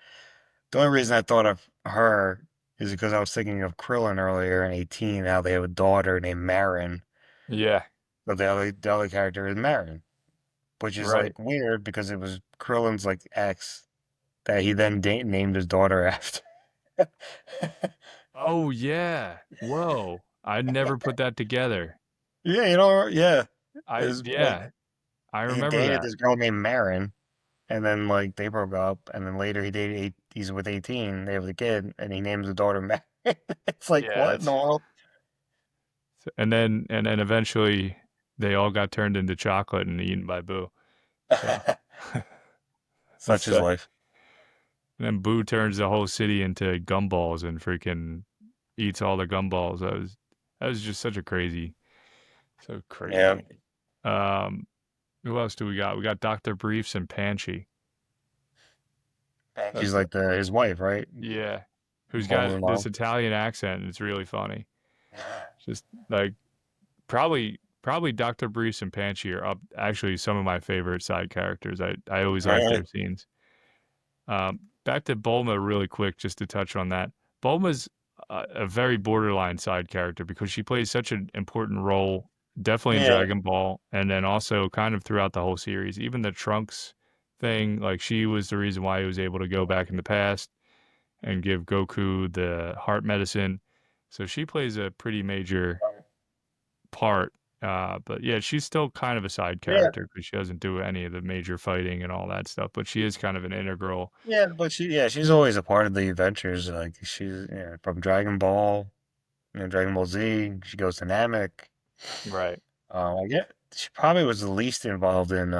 the only reason I thought of her is because I was thinking of Krillin earlier in 18, how they have a daughter named Marin, Yeah, but the other character is Marin, which is right. like weird because it was Krillin's like ex that he then named his daughter after. Oh yeah. Whoa. I never put that together. Yeah, you know, yeah. I It's like yeah, I he remember dated that. this girl named Marin, and then like they broke up, and then later he's with 18, they have the kid, and he names the daughter Marin. It's like Yeah, what in the that's world? and then eventually they all got turned into chocolate and eaten by Boo. So Such that's is life. and then Boo turns the whole city into gumballs and freaking eats all the gumballs. That was just such a crazy, so Yeah, crazy. Um, who else do we got? We got Doctor Briefs and Panchi. and she's That's like his wife, right? yeah, who's got Bulma's this mom. Italian accent. And it's really funny. Just like probably Doctor Briefs and Panchi are up actually some of my favorite side characters. I always like their Right. scenes. Back to Bulma really quick, just to touch on that. Bulma's a very borderline side character because she plays such an important role, definitely in Yeah. Dragon Ball, and then also kind of throughout the whole series. Even the Trunks thing, like she was the reason why he was able to go back in the past and give Goku the heart medicine. So she plays a pretty major part. But yeah, she's still kind of a side Yeah. character because she doesn't do any of the major fighting and all that stuff. But she is kind of an integral. Yeah, but she's always a part of the adventures. Like she's from Dragon Ball, Dragon Ball Z. She goes to Namek. Right. I get she probably was the least involved in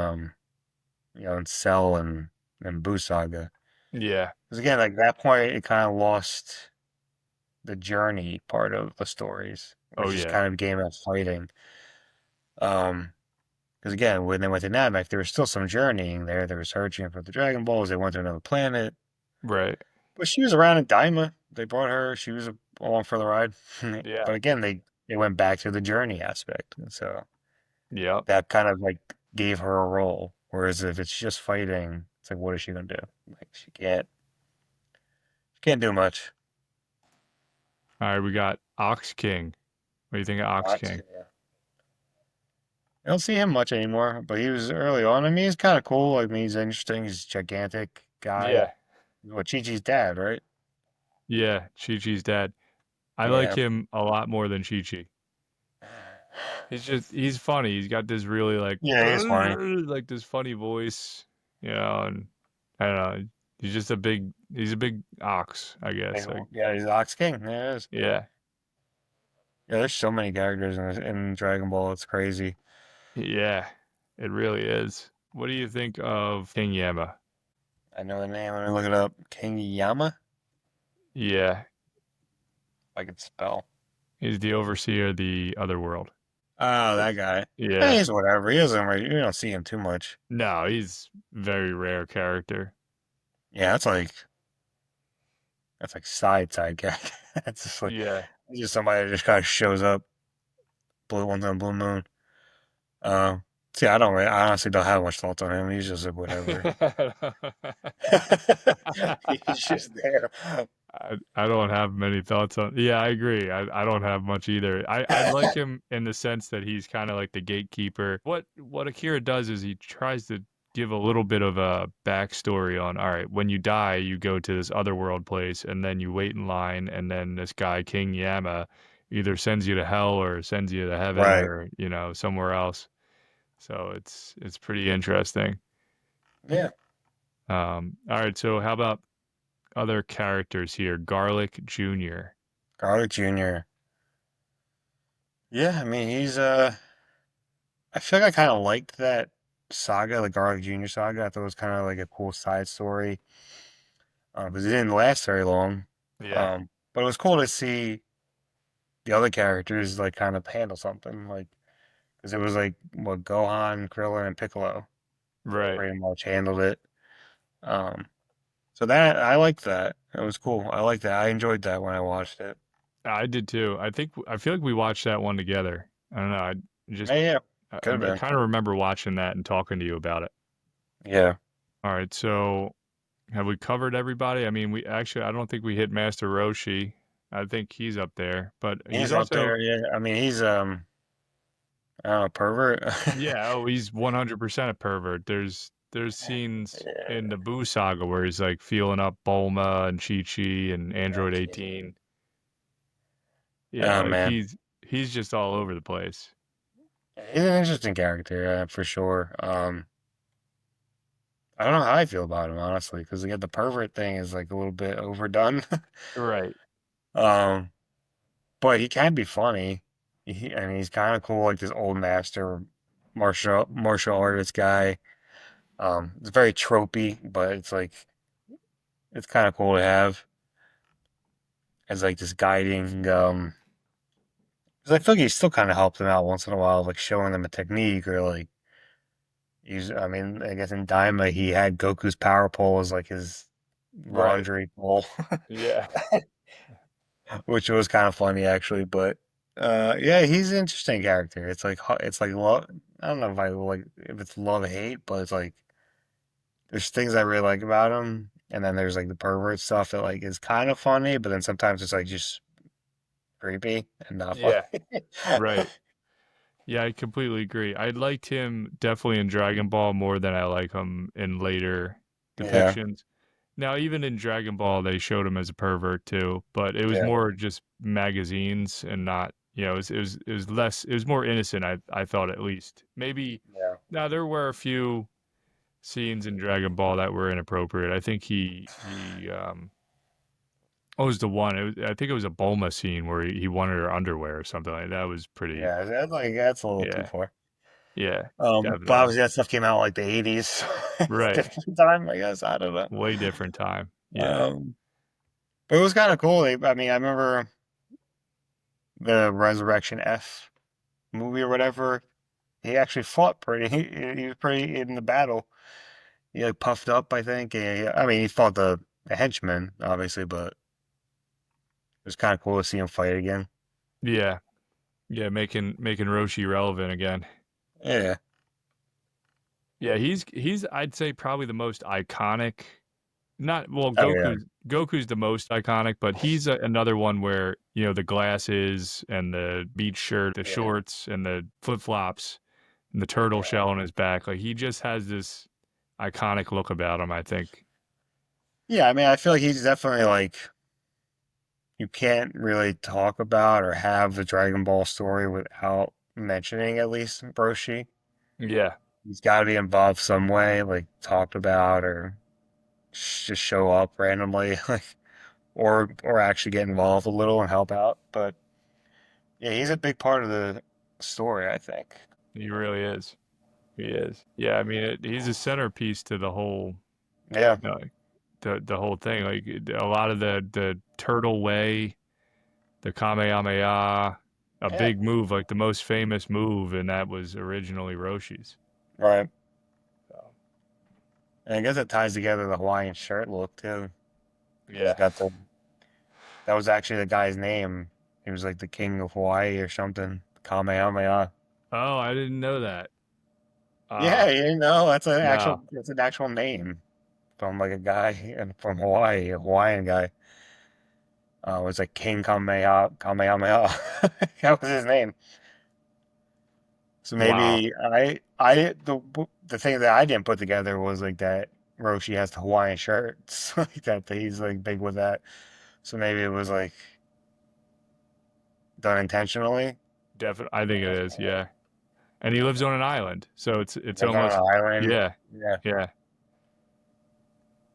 in Cell and Buu Saga. Yeah. Because again, like that point, it kind of lost the journey part of the stories, Oh which just yeah. kind of became a fighting. Um, because again, when they went to Namek, there was still some journeying there. They were searching for the Dragon Balls. They went to another planet. Right. But she was around in Daima. They brought her. She was along for the ride. Yeah. But again, they went back to the journey aspect, and so Yep. that kind of like gave her a role. Whereas if it's just fighting, it's like, what is she gonna do? Like she can't do much. All right, we got Ox King. What do you think of Ox Lots. King? Yeah. I don't see him much anymore, but he was early on. I mean, he's kind of cool. I mean, he's interesting. He's a gigantic guy. Yeah. What Chi-Chi's dad, right? Yeah, Chi Chi's dad. I like Yeah. him a lot more than Chi Chi. He's funny. He's got this really Yeah, he's funny. like this funny voice, and I don't know. He's a big ox, I guess. Like Yeah, he's Ox King. Yeah, he is. yeah. Yeah, there's so many characters in Dragon Ball. It's crazy. Yeah. It really is. What do you think of King Yama? I know the name. Let me look it up. King Yama. Yeah, I can spell. he's the overseer of the other world. Oh, that guy. Yeah. He's whatever. He doesn't really, you don't see him too much. No, he's very rare character. Yeah, that's like side guy. That's just like Yeah. he's just somebody that just kind of shows up blue ones on Blue Moon. Uh, see, I honestly don't have much thoughts on him. He's just like whatever. He's just there. I don't have many thoughts on. Yeah, I agree. I don't have much either. I like him in the sense that he's kind of like the gatekeeper. What Akira does is he tries to give a little bit of a backstory on, all right, when you die, you go to this other world place, and then you wait in line, and then this guy, King Yama, either sends you to hell or sends you to heaven Right. or, somewhere else. So it's pretty interesting. Yeah. All right, so how about other characters here? Garlic Jr. Garlic Jr. Yeah, I mean I feel like I kind of liked that saga, the Garlic Jr. saga. I thought it was kind of like a cool side story because it didn't last very long. Yeah. But it was cool to see the other characters like kind of handle something like because it was like what Gohan, Krillin, and Piccolo Right. pretty much handled it. Um, so that I liked that. It was cool. I liked that. I enjoyed that when I watched it. I did too. I feel like we watched that one together. I don't know. I just Yeah, yeah, I, could have I been. kind of remember watching that and talking to you about it. Yeah, All right, so have we covered everybody? I mean, we actually I don't think we hit Master Roshi. I think he's up there, but he's he's up also there. Yeah, I mean he's I don't know, pervert. yeah, oh, he's 100% a pervert. There's scenes in the Boo saga where he's like feeling up Bulma and Chi-Chi and Android Yeah. 18. Yeah, Oh like man, he's just all over the place. he's an interesting character for sure. I don't know how I feel about him honestly, because again, the pervert thing is like a little bit overdone. Right. um, but he can be funny. I mean, he's kind of cool, like this old master martial artist guy. It's very tropey, but it's like it's kind of cool to have as like this guiding. 'Cause I feel like he still kind of helps them out once in a while, like showing them a technique or like use. I mean, I guess in Daima he had Goku's power pole as like his Right. laundry pole, Yeah. which was kind of funny actually. But yeah, he's an interesting character. It's like love. I don't know if I like if it's love hate, but it's like there's things I really like about him, and then there's like the pervert stuff that like is kind of funny, but then sometimes it's like just creepy and not funny. Yeah. Right. Yeah, I completely agree. I liked him definitely in Dragon Ball more than I like him in later Yeah, depictions. Now, even in Dragon Ball, they showed him as a pervert too, but it was yeah, more just magazines and not, it was less, it was more innocent. I thought at least. Maybe yeah. now there were a few scenes in Dragon Ball that were inappropriate. I think what was the one? I think it was a Bulma scene where he wanted her underwear or something like that. Was pretty, Yeah, that's a little too yeah, far. yeah, But definitely. obviously that stuff came out like the 80s. It's a Right. different time, I guess. I don't know. Way different time. Yeah. Um, but it was kind of cool. I mean, I remember the Resurrection F movie or whatever. He actually fought pretty. He was pretty in the battle. He like puffed up, I think. I mean, he fought the henchman, obviously, but it was kind of cool to see him fight again. Yeah. Yeah, making Roshi relevant again. Yeah. Yeah, he's I'd say probably the most iconic. Not well, Oh yeah. Goku's the most iconic, but he's another one where the glasses and the beach shirt, the Yeah. shorts and the flip flops and the turtle Yeah. shell on his back. Like he just has this iconic look about him. I think. Yeah. I mean, I feel like he's definitely like you can't really talk about or have the Dragon Ball story without mentioning at least Broshi. Yeah, He's got to be involved some way, like talked about or just show up randomly, like or actually get involved a little and help out. But yeah, he's a big part of the story, I think. he really is. He is. Yeah, I mean, he's a centerpiece to the whole Yeah, uh, the whole thing. Like a lot of the turtle way, the Kamehameha, a yeah, big move, like the most famous move, and that was originally Roshi's. right. So, And I guess it ties together the Hawaiian shirt look too, because he's yeah. got the that was actually the guy's name. He was like the king of Hawaii or something. Kamehameha. Oh, I didn't know that. Yeah, Ah, you know, no. that's an actual name from like a guy and from Hawaii, a Hawaiian guy. It was like King Kamehameha. That was his name. So Wow. maybe the thing that I didn't put together was like that Roshi has the Hawaiian shirts like that he's like big with that. So maybe it was like done intentionally. Definitely, I think it is. Yeah, and he lives on an island, so it's Lives on almost an island. yeah, Yeah. yeah.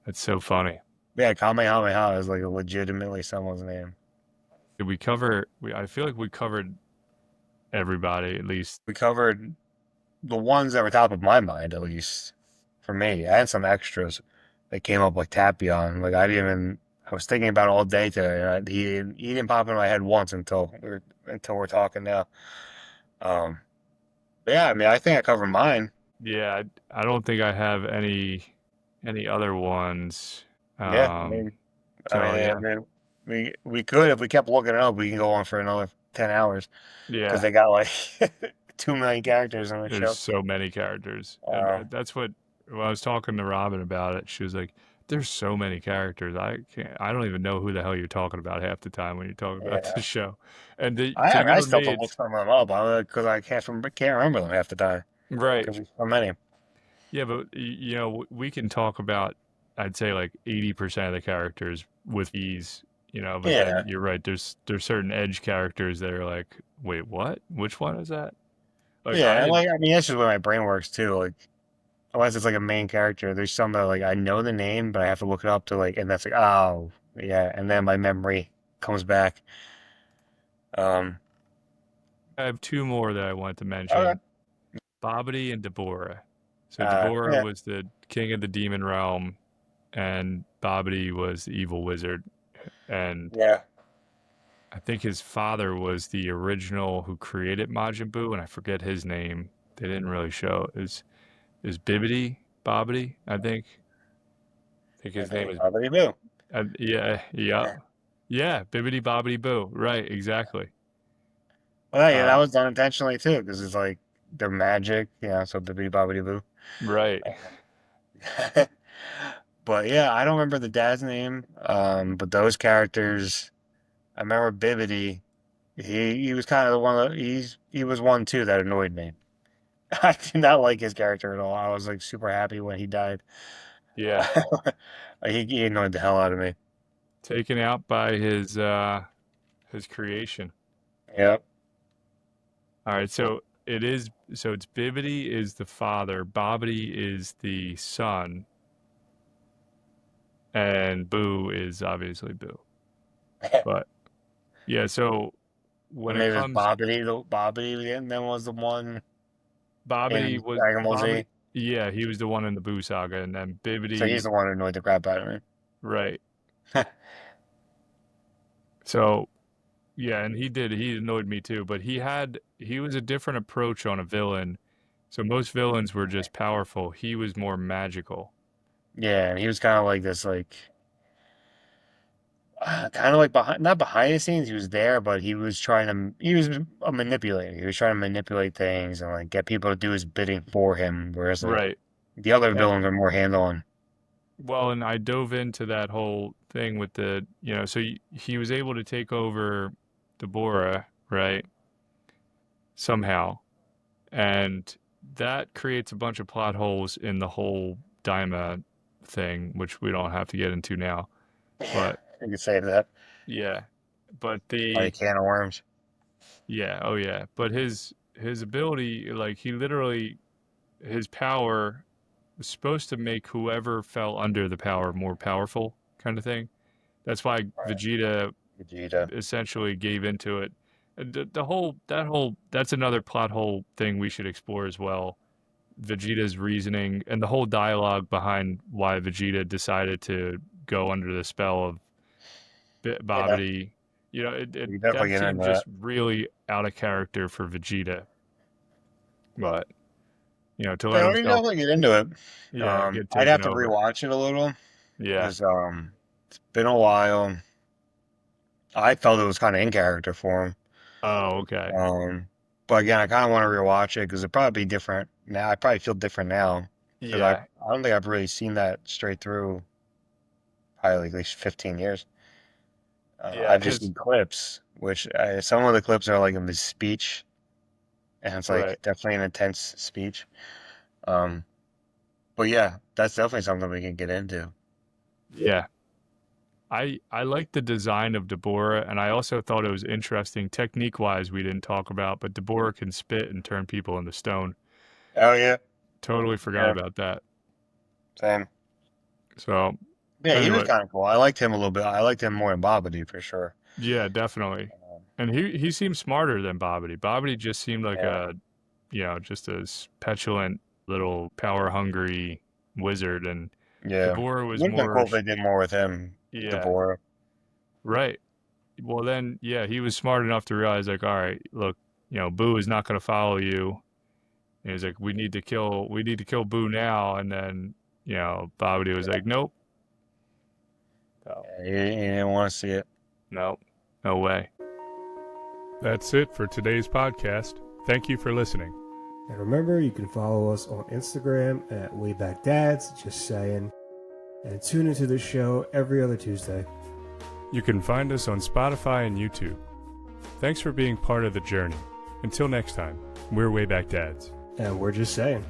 That's so funny. Yeah, Kamehameha is like legitimately someone's name. Did we cover? I feel like we covered everybody at least. We covered the ones that were top of my mind, at least for me, and some extras that came up like Tapion. Like I didn't even I was thinking about it all day today. And he didn't pop in my head once until we're talking now. Um, but yeah, I mean, I think I covered mine. Yeah, I don't think I have any other ones. Yeah, Um, I so mean, I yeah, mean, we could if we kept looking it up, we can go on for another 10 hours because yeah. they got like 2 million characters in the There's show. so many characters, and Uh, that's what when I was talking to Robin about it. She was like, "There's so many characters. I can't. I don't even know who the hell you're talking about half the time when you're talking about yeah, the show." And to I mean, you I and still have me, to look it's some of them up because I can't remember them half the time right. because there's so many. Yeah, but you know, we can talk about, I'd say like 80% of the characters with ease, you know, but then Yeah, you're right, there's certain edge characters that are like, wait, what? Which one is that? Like I yeah, and didn't like I mean, that's just the way my brain works too. Like unless it's like a main character, there's some that like I know the name, but I have to look it up to like, and that's like oh yeah, and then my memory comes back. Um, I have two more that I want to okay. mention. Babidi and Deborah. So Deborah Yeah, was the king of the demon realm and Babidi was the evil wizard. And yeah. I think his father was the original who created Majin Buu, and I forget his name. They didn't really show. Is Bibbidi Bobbidi? I think I his name think is. probably do. Yeah, yeah, Yeah. yeah. Bibbidi Bobbidi Boo. Right, exactly. Well, yeah, that Uh, was done intentionally too, because it's like they're magic, yeah. So bibbidi bobbidi boo. right. But yeah, I don't remember the dad's name. But those characters, I remember Bibbidi. He was kind of the one that he was one too that annoyed me. I did not like his character at all. I was like super happy when he died. Yeah, He annoyed the hell out of me. taken out by his creation. Yep. All right, so it is. So it's Bibbidi is the father, Bobbidi is the son, and Boo is obviously Boo. But yeah, so Or when it maybe it was comes Bobbidi, and then was the one Bobbidi in was Dragon Ball Bobbidi. Z. Yeah, he was the one in the Boo saga, and then So he's Bibbidi, the one who annoyed the crap out of me. right? So yeah, and he did. He annoyed me too, but he was a different approach on a villain. So most villains were just powerful. He was more magical. Yeah, and he was kind of like this, like kind of like behind, not behind the scenes. He was there, but he was a manipulator. He was trying to manipulate things and like get people to do his bidding for him. Whereas like Right. the other And villains are more hand-on. well, and I dove into that whole thing with so he was able to take over Deborah, right? Somehow. And that creates a bunch of plot holes in the whole Daima thing, which we don't have to get into now. Yeah, But you could say that. yeah, but Like a can of worms. yeah, oh yeah, but his ability, like he literally his power was supposed to make whoever fell under the power more powerful, kind of thing. That's why Right. Vegeta Vegeta. essentially gave into it. The whole that's another plot hole thing we should explore as well. Vegeta's reasoning and the whole dialogue behind why Vegeta decided to go under the spell of Yeah, Babidi. You know, we can definitely that get seemed into just that. really out of character for Vegeta. But to let Yeah, we can himself, definitely get into it. yeah, get I'd taken have to over. rewatch it a little Yeah. because it's been a while. I felt it was kind of in character for him. Oh, okay. Um, but again, I kind of want to rewatch it because it'd probably be different now. I probably feel different now because Yeah. I don't think I've really seen that straight through probably like at least 15 years. Yeah. I've just seen clips, which some of the clips are like of his speech, and it's like Right. definitely an intense speech. Um, but yeah, that's definitely something we can get into. Yeah. I like the design of Deborah, and I also thought it was interesting technique wise. We didn't talk about, but Deborah can spit and turn people into stone. Oh yeah, Totally forgot yeah, about that. same. So Yeah, he was anyway, kind of cool. I liked him a little bit. I liked him more than Babidi for sure. yeah, definitely. Um, And he seemed smarter than Bobbity. Bobbity just seemed like yeah, a, just a petulant little power hungry wizard, and yeah. Deborah It was would have been more, cool if they did more with him, yeah, Deborah. right. Well, then, yeah, he was smart enough to realize, like, all right, look, Boo is not going to follow you. And he's like, we need to kill Boo now. And then, Bobbity was like, nope, no, Yeah, he didn't want to see it. no, no way. That's it for today's podcast. Thank you for listening. And remember, you can follow us on Instagram at WaybackDads, just saying, and tune into the show every other Tuesday. You can find us on Spotify and YouTube. Thanks for being part of the journey. Until next time, we're Wayback Dads. And we're just saying.